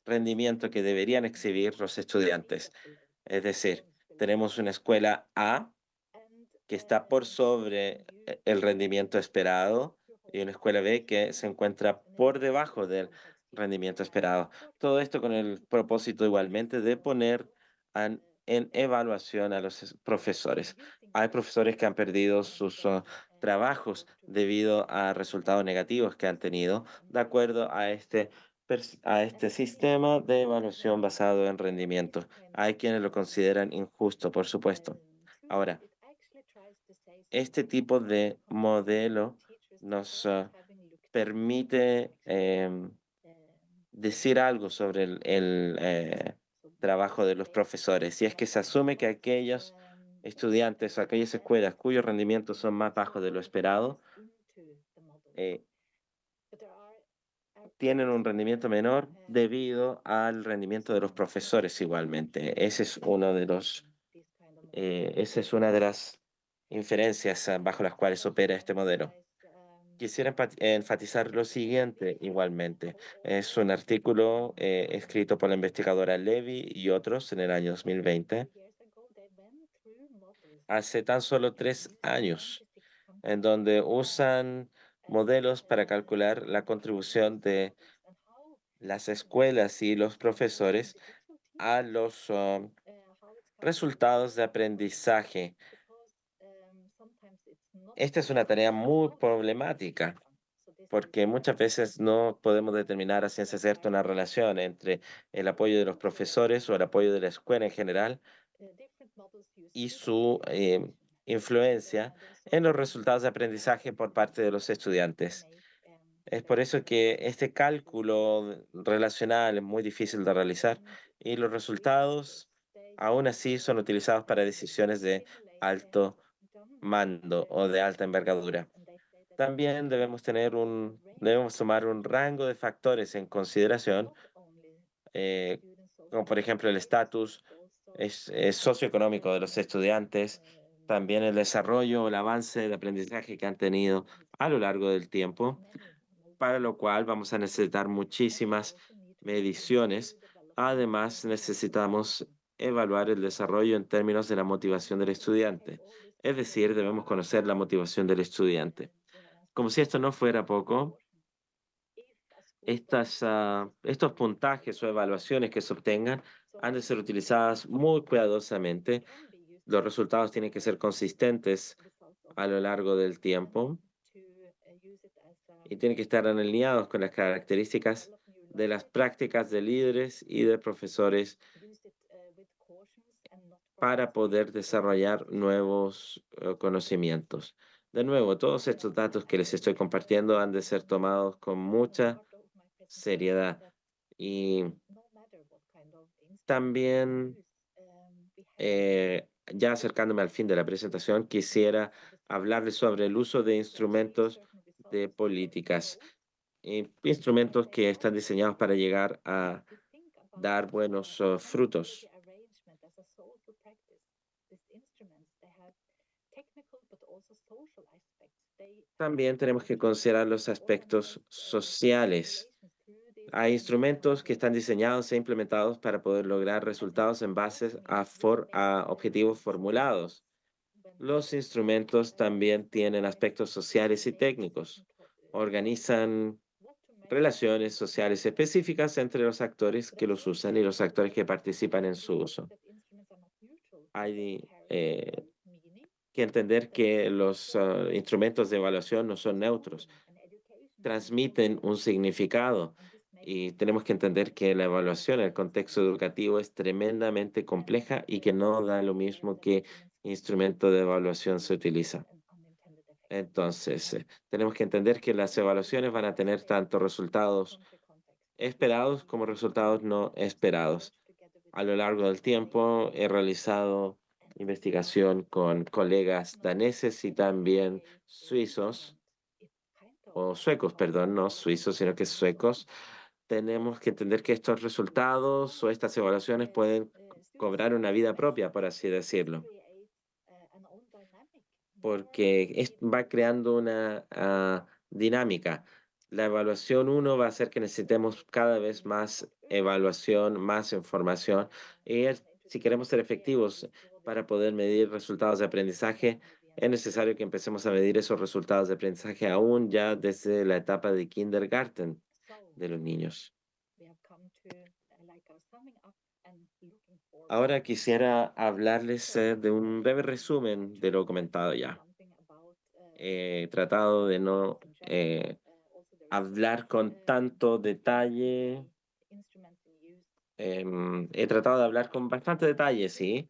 rendimiento que deberían exhibir los estudiantes. Es decir, tenemos una escuela A que está por sobre el rendimiento esperado y una escuela B que se encuentra por debajo del rendimiento esperado. Todo esto con el propósito igualmente de poner en evaluación a los profesores. Hay profesores que han perdido sus trabajos debido a resultados negativos que han tenido de acuerdo a a este sistema de evaluación basado en rendimiento. Hay quienes lo consideran injusto, por supuesto. Ahora, este tipo de modelo nos permite decir algo sobre el trabajo de los profesores. Si es que se asume que aquellos estudiantes o aquellas escuelas cuyos rendimientos son más bajos de lo esperado, eh, tienen un rendimiento menor debido al rendimiento de los profesores igualmente. Esa es una de las inferencias bajo las cuales opera este modelo. Quisiera enfatizar lo siguiente igualmente. Es un artículo escrito por la investigadora Levy y otros en el año 2020, hace tan solo 3 años, en donde usan modelos para calcular la contribución de las escuelas y los profesores a los resultados de aprendizaje. Esta es una tarea muy problemática porque muchas veces no podemos determinar a ciencia cierta una relación entre el apoyo de los profesores o el apoyo de la escuela en general y su influencia en los resultados de aprendizaje por parte de los estudiantes. Es por eso que este cálculo relacional es muy difícil de realizar y los resultados aún así son utilizados para decisiones de alto mando o de alta envergadura. También debemos tomar un rango de factores en consideración, eh, como por ejemplo el estatus socioeconómico de los estudiantes, también el desarrollo o el avance del aprendizaje que han tenido a lo largo del tiempo, para lo cual vamos a necesitar muchísimas mediciones. Además, necesitamos evaluar el desarrollo en términos de la motivación del estudiante. Es decir, debemos conocer la motivación del estudiante. Como si esto no fuera poco, estos puntajes o evaluaciones que se obtengan han de ser utilizadas muy cuidadosamente. Los resultados tienen que ser consistentes a lo largo del tiempo y tienen que estar alineados con las características de las prácticas de líderes y de profesores para poder desarrollar nuevos conocimientos. De nuevo, todos estos datos que les estoy compartiendo han de ser tomados con mucha seriedad. Y también, ya acercándome al fin de la presentación, quisiera hablarles sobre el uso de instrumentos de políticas, instrumentos que están diseñados para llegar a dar buenos frutos. También tenemos que considerar los aspectos sociales. Hay instrumentos que están diseñados e implementados para poder lograr resultados en base a objetivos formulados. Los instrumentos también tienen aspectos sociales y técnicos. Organizan relaciones sociales específicas entre los actores que los usan y los actores que participan en su uso. Hay que entender que los instrumentos de evaluación no son neutros, transmiten un significado y tenemos que entender que la evaluación en el contexto educativo es tremendamente compleja y que no da lo mismo que instrumento de evaluación se utiliza. Entonces, tenemos que entender que las evaluaciones van a tener tanto resultados esperados como resultados no esperados. A lo largo del tiempo he realizado investigación con colegas daneses y también suizos, o suecos, perdón, no suizos, sino que suecos. Tenemos que entender que estos resultados o estas evaluaciones pueden cobrar una vida propia, por así decirlo, porque va creando una dinámica. La evaluación uno va a hacer que necesitemos cada vez más evaluación, más información. Si queremos ser efectivos para poder medir resultados de aprendizaje, es necesario que empecemos a medir esos resultados de aprendizaje aún ya desde la etapa de kindergarten de los niños. Ahora quisiera hablarles de un breve resumen de lo comentado ya. He tratado de no hablar con tanto detalle. He tratado de hablar con bastante detalle, sí,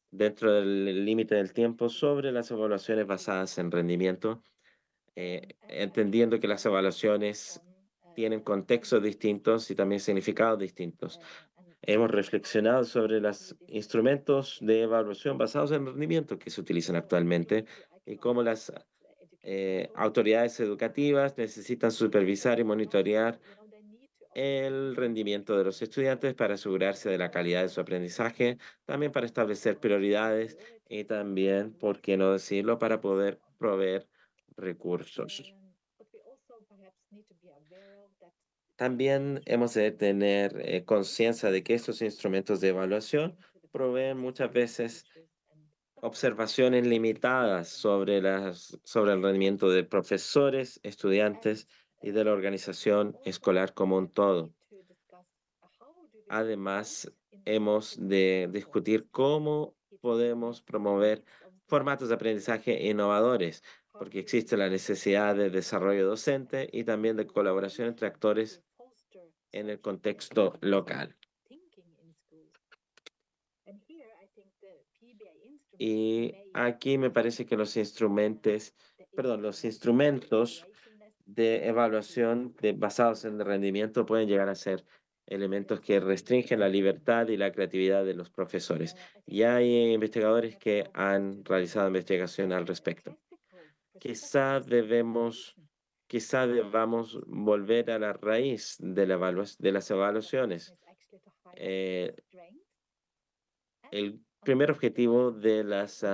dentro del límite del tiempo sobre las evaluaciones basadas en rendimiento, entendiendo que las evaluaciones tienen contextos distintos y también significados distintos. Hemos reflexionado sobre los instrumentos de evaluación basados en rendimiento que se utilizan actualmente y cómo las autoridades educativas necesitan supervisar y monitorear el rendimiento de los estudiantes para asegurarse de la calidad de su aprendizaje, también para establecer prioridades y también, por qué no decirlo, para poder proveer recursos. También hemos de tener conciencia de que estos instrumentos de evaluación proveen muchas veces observaciones limitadas sobre el rendimiento de profesores, estudiantes y de la organización escolar como un todo. Además, hemos de discutir cómo podemos promover formatos de aprendizaje innovadores, porque existe la necesidad de desarrollo docente y también de colaboración entre actores en el contexto local. Y aquí me parece que los instrumentos de evaluación basados en el rendimiento pueden llegar a ser elementos que restringen la libertad y la creatividad de los profesores. Y hay investigadores que han realizado investigación al respecto. Quizá quizá debamos volver a la raíz de de las evaluaciones. Eh, el primer objetivo de las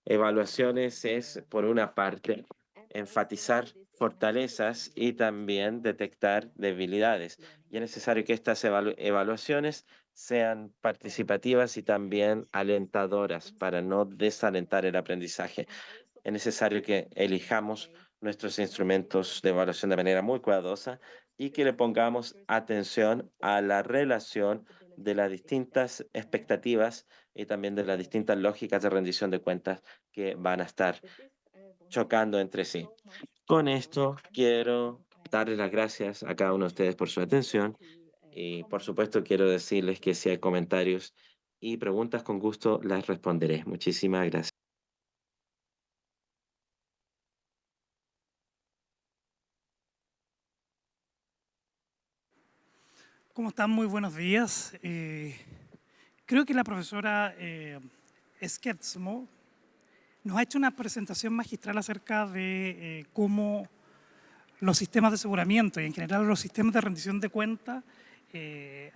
evaluaciones es, por una parte, enfatizar fortalezas y también detectar debilidades. Y es necesario que estas evaluaciones sean participativas y también alentadoras para no desalentar el aprendizaje. Es necesario que elijamos nuestros instrumentos de evaluación de manera muy cuidadosa y que le pongamos atención a la relación de las distintas expectativas y también de las distintas lógicas de rendición de cuentas que van a estar chocando entre sí. Con esto quiero darles las gracias a cada uno de ustedes por su atención y por supuesto quiero decirles que si hay comentarios y preguntas con gusto las responderé. Muchísimas gracias. ¿Cómo están? Muy buenos días. Creo que la profesora Skedsmo nos ha hecho una presentación magistral acerca de cómo los sistemas de aseguramiento y en general los sistemas de rendición de cuentas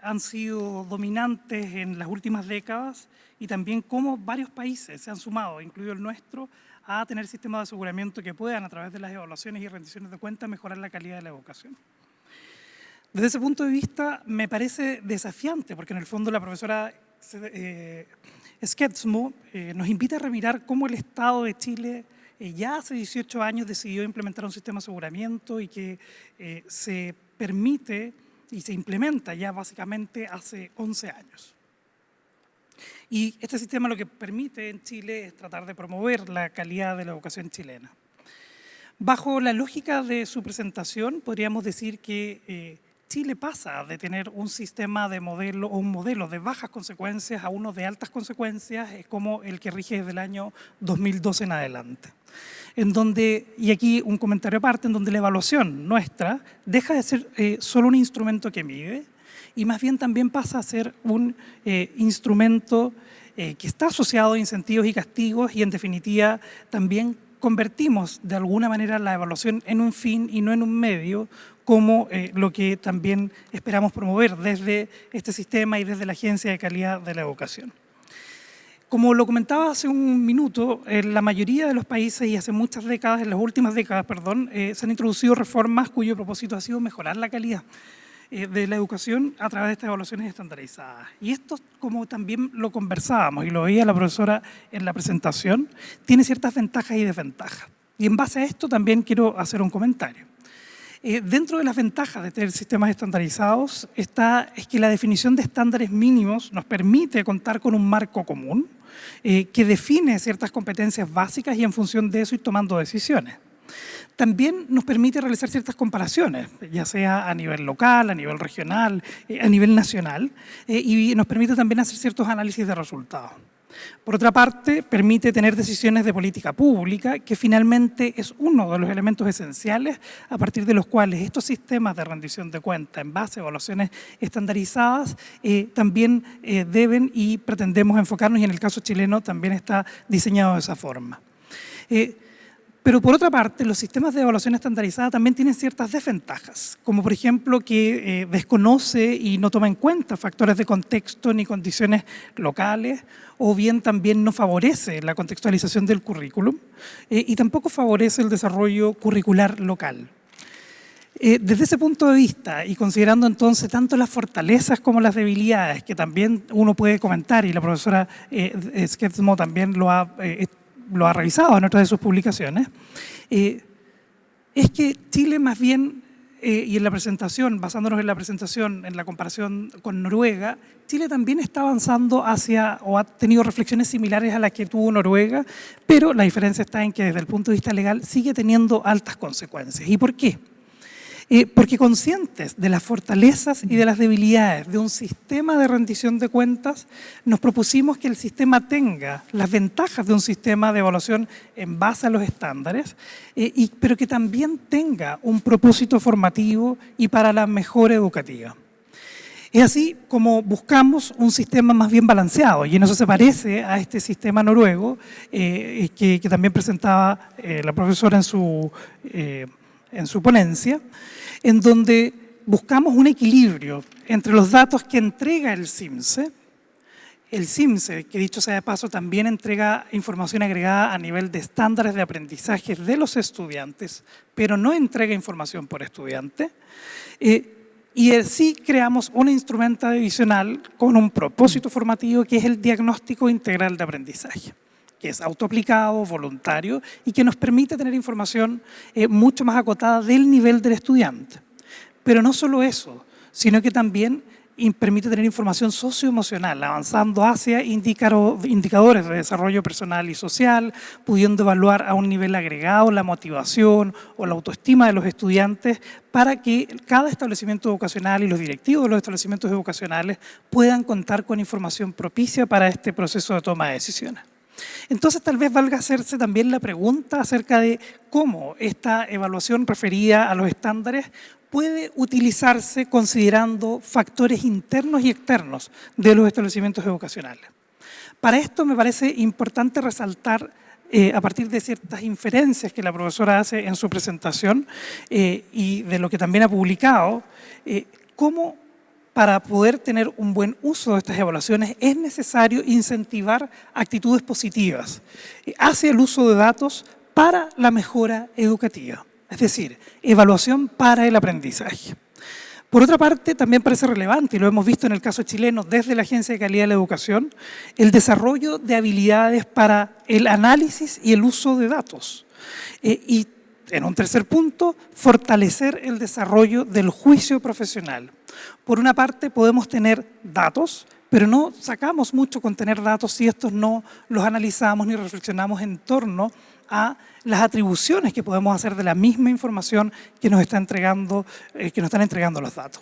han sido dominantes en las últimas décadas y también cómo varios países se han sumado, incluido el nuestro, a tener sistemas de aseguramiento que puedan, a través de las evaluaciones y rendiciones de cuentas, mejorar la calidad de la educación. Desde ese punto de vista me parece desafiante, porque en el fondo la profesora Skedsmo nos invita a remirar cómo el Estado de Chile ya hace 18 años decidió implementar un sistema de aseguramiento y que se permite y se implementa ya básicamente hace 11 años. Y este sistema lo que permite en Chile es tratar de promover la calidad de la educación chilena. Bajo la lógica de su presentación, podríamos decir que Chile pasa de tener un sistema de modelo o un modelo de bajas consecuencias a uno de altas consecuencias, como el que rige desde el año 2012 en adelante. En donde, y aquí un comentario aparte, en donde la evaluación nuestra deja de ser solo un instrumento que mide y más bien también pasa a ser un instrumento que está asociado a incentivos y castigos y en definitiva también convertimos de alguna manera la evaluación en un fin y no en un medio, como lo que también esperamos promover desde este sistema y desde la Agencia de Calidad de la Educación. Como lo comentaba hace un minuto, en la mayoría de los países y hace muchas décadas, en las últimas décadas, se han introducido reformas cuyo propósito ha sido mejorar la calidad de la educación a través de estas evaluaciones estandarizadas. Y esto, como también lo conversábamos y lo veía la profesora en la presentación, tiene ciertas ventajas y desventajas. Y en base a esto también quiero hacer un comentario. Dentro de las ventajas de tener sistemas estandarizados es que la definición de estándares mínimos nos permite contar con un marco común que define ciertas competencias básicas y en función de eso ir tomando decisiones. También nos permite realizar ciertas comparaciones, ya sea a nivel local, a nivel regional, a nivel nacional, y nos permite también hacer ciertos análisis de resultados. Por otra parte, permite tener decisiones de política pública, que finalmente es uno de los elementos esenciales a partir de los cuales estos sistemas de rendición de cuentas en base a evaluaciones estandarizadas también deben y pretendemos enfocarnos, y en el caso chileno también está diseñado de esa forma. Pero por otra parte, los sistemas de evaluación estandarizada también tienen ciertas desventajas, como por ejemplo que desconoce y no toma en cuenta factores de contexto ni condiciones locales, o bien también no favorece la contextualización del currículum y tampoco favorece el desarrollo curricular local. Desde ese punto de vista y considerando entonces tanto las fortalezas como las debilidades, que también uno puede comentar y la profesora Sketsmo también lo ha revisado en otras de sus publicaciones, es que Chile más bien, y en la presentación, basándonos en la presentación, en la comparación con Noruega, Chile también está avanzando hacia, o ha tenido reflexiones similares a las que tuvo Noruega, pero la diferencia está en que desde el punto de vista legal sigue teniendo altas consecuencias. ¿Y por qué? Porque conscientes de las fortalezas y de las debilidades de un sistema de rendición de cuentas, nos propusimos que el sistema tenga las ventajas de un sistema de evaluación en base a los estándares, pero que también tenga un propósito formativo y para la mejora educativa. Es así como buscamos un sistema más bien balanceado, y en eso se parece a este sistema noruego que también presentaba la profesora en su ponencia, en donde buscamos un equilibrio entre los datos que entrega el CIMSE, que dicho sea de paso también entrega información agregada a nivel de estándares de aprendizaje de los estudiantes, pero no entrega información por estudiante, y sí creamos un instrumento adicional con un propósito formativo que es el diagnóstico integral de aprendizaje, que es autoaplicado, voluntario y que nos permite tener información mucho más acotada del nivel del estudiante. Pero no solo eso, sino que también permite tener información socioemocional, avanzando hacia indicadores de desarrollo personal y social, pudiendo evaluar a un nivel agregado la motivación o la autoestima de los estudiantes para que cada establecimiento educacional y los directivos de los establecimientos educacionales puedan contar con información propicia para este proceso de toma de decisiones. Entonces tal vez valga hacerse también la pregunta acerca de cómo esta evaluación referida a los estándares puede utilizarse considerando factores internos y externos de los establecimientos educacionales. Para esto me parece importante resaltar, a partir de ciertas inferencias que la profesora hace en su presentación y de lo que también ha publicado, cómo para poder tener un buen uso de estas evaluaciones es necesario incentivar actitudes positivas hacia el uso de datos para la mejora educativa, es decir, evaluación para el aprendizaje. Por otra parte, también parece relevante, y lo hemos visto en el caso chileno desde la Agencia de Calidad de la Educación, el desarrollo de habilidades para el análisis y el uso de datos. Y en un tercer punto, fortalecer el desarrollo del juicio profesional. Por una parte, podemos tener datos, pero no sacamos mucho con tener datos si estos no los analizamos ni reflexionamos en torno a las atribuciones que podemos hacer de la misma información que nos están entregando los datos.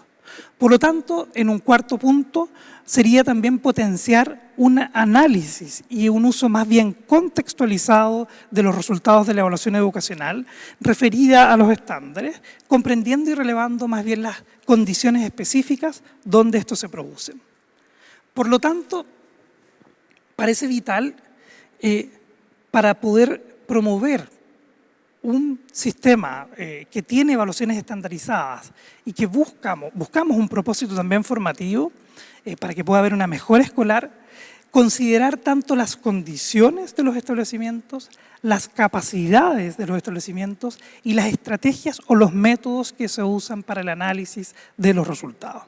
Por lo tanto, en un cuarto punto, sería también potenciar un análisis y un uso más bien contextualizado de los resultados de la evaluación educacional referida a los estándares, comprendiendo y relevando más bien las condiciones específicas donde estos se producen. Por lo tanto, parece vital para poder promover un sistema que tiene evaluaciones estandarizadas y que buscamos un propósito también formativo para que pueda haber una mejora escolar, considerar tanto las condiciones de los establecimientos, las capacidades de los establecimientos y las estrategias o los métodos que se usan para el análisis de los resultados.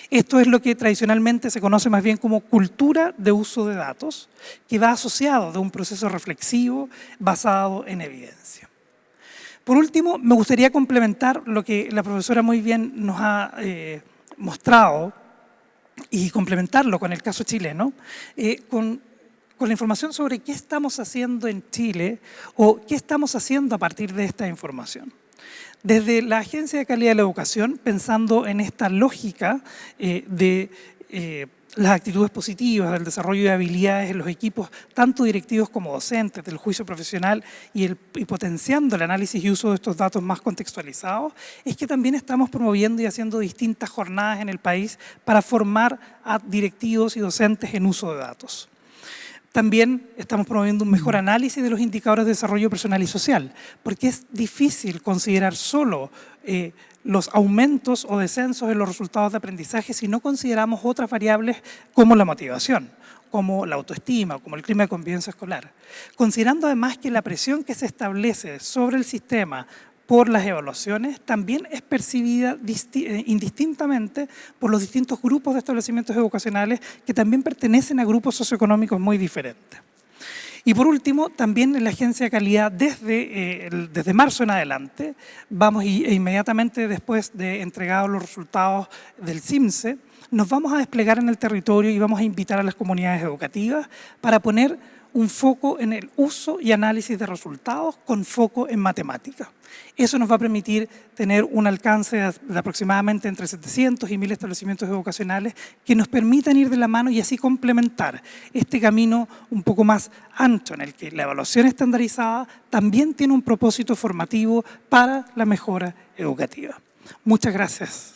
Esto es lo que tradicionalmente se conoce más bien como cultura de uso de datos, que va asociado de un proceso reflexivo basado en evidencia. Por último, me gustaría complementar lo que la profesora muy bien nos ha mostrado y complementarlo con el caso chileno, con la información sobre qué estamos haciendo en Chile o qué estamos haciendo a partir de esta información. Desde la Agencia de Calidad de la Educación, pensando en esta lógica de las actitudes positivas, del desarrollo de habilidades en los equipos, tanto directivos como docentes, del juicio profesional y potenciando el análisis y uso de estos datos más contextualizados, es que también estamos promoviendo y haciendo distintas jornadas en el país para formar a directivos y docentes en uso de datos. También estamos promoviendo un mejor análisis de los indicadores de desarrollo personal y social, porque es difícil considerar solo los aumentos o descensos en los resultados de aprendizaje si no consideramos otras variables como la motivación, como la autoestima, como el clima de convivencia escolar. Considerando además que la presión que se establece sobre el sistema por las evaluaciones también es percibida indistintamente por los distintos grupos de establecimientos educacionales que también pertenecen a grupos socioeconómicos muy diferentes. Y por último, también en la Agencia de Calidad, desde marzo en adelante, vamos inmediatamente después de entregados los resultados del CIMSE, nos vamos a desplegar en el territorio y vamos a invitar a las comunidades educativas para poner un foco en el uso y análisis de resultados con foco en matemáticas. Eso nos va a permitir tener un alcance de aproximadamente entre 700 y 1000 establecimientos educacionales que nos permitan ir de la mano y así complementar este camino un poco más ancho en el que la evaluación estandarizada también tiene un propósito formativo para la mejora educativa. Muchas gracias.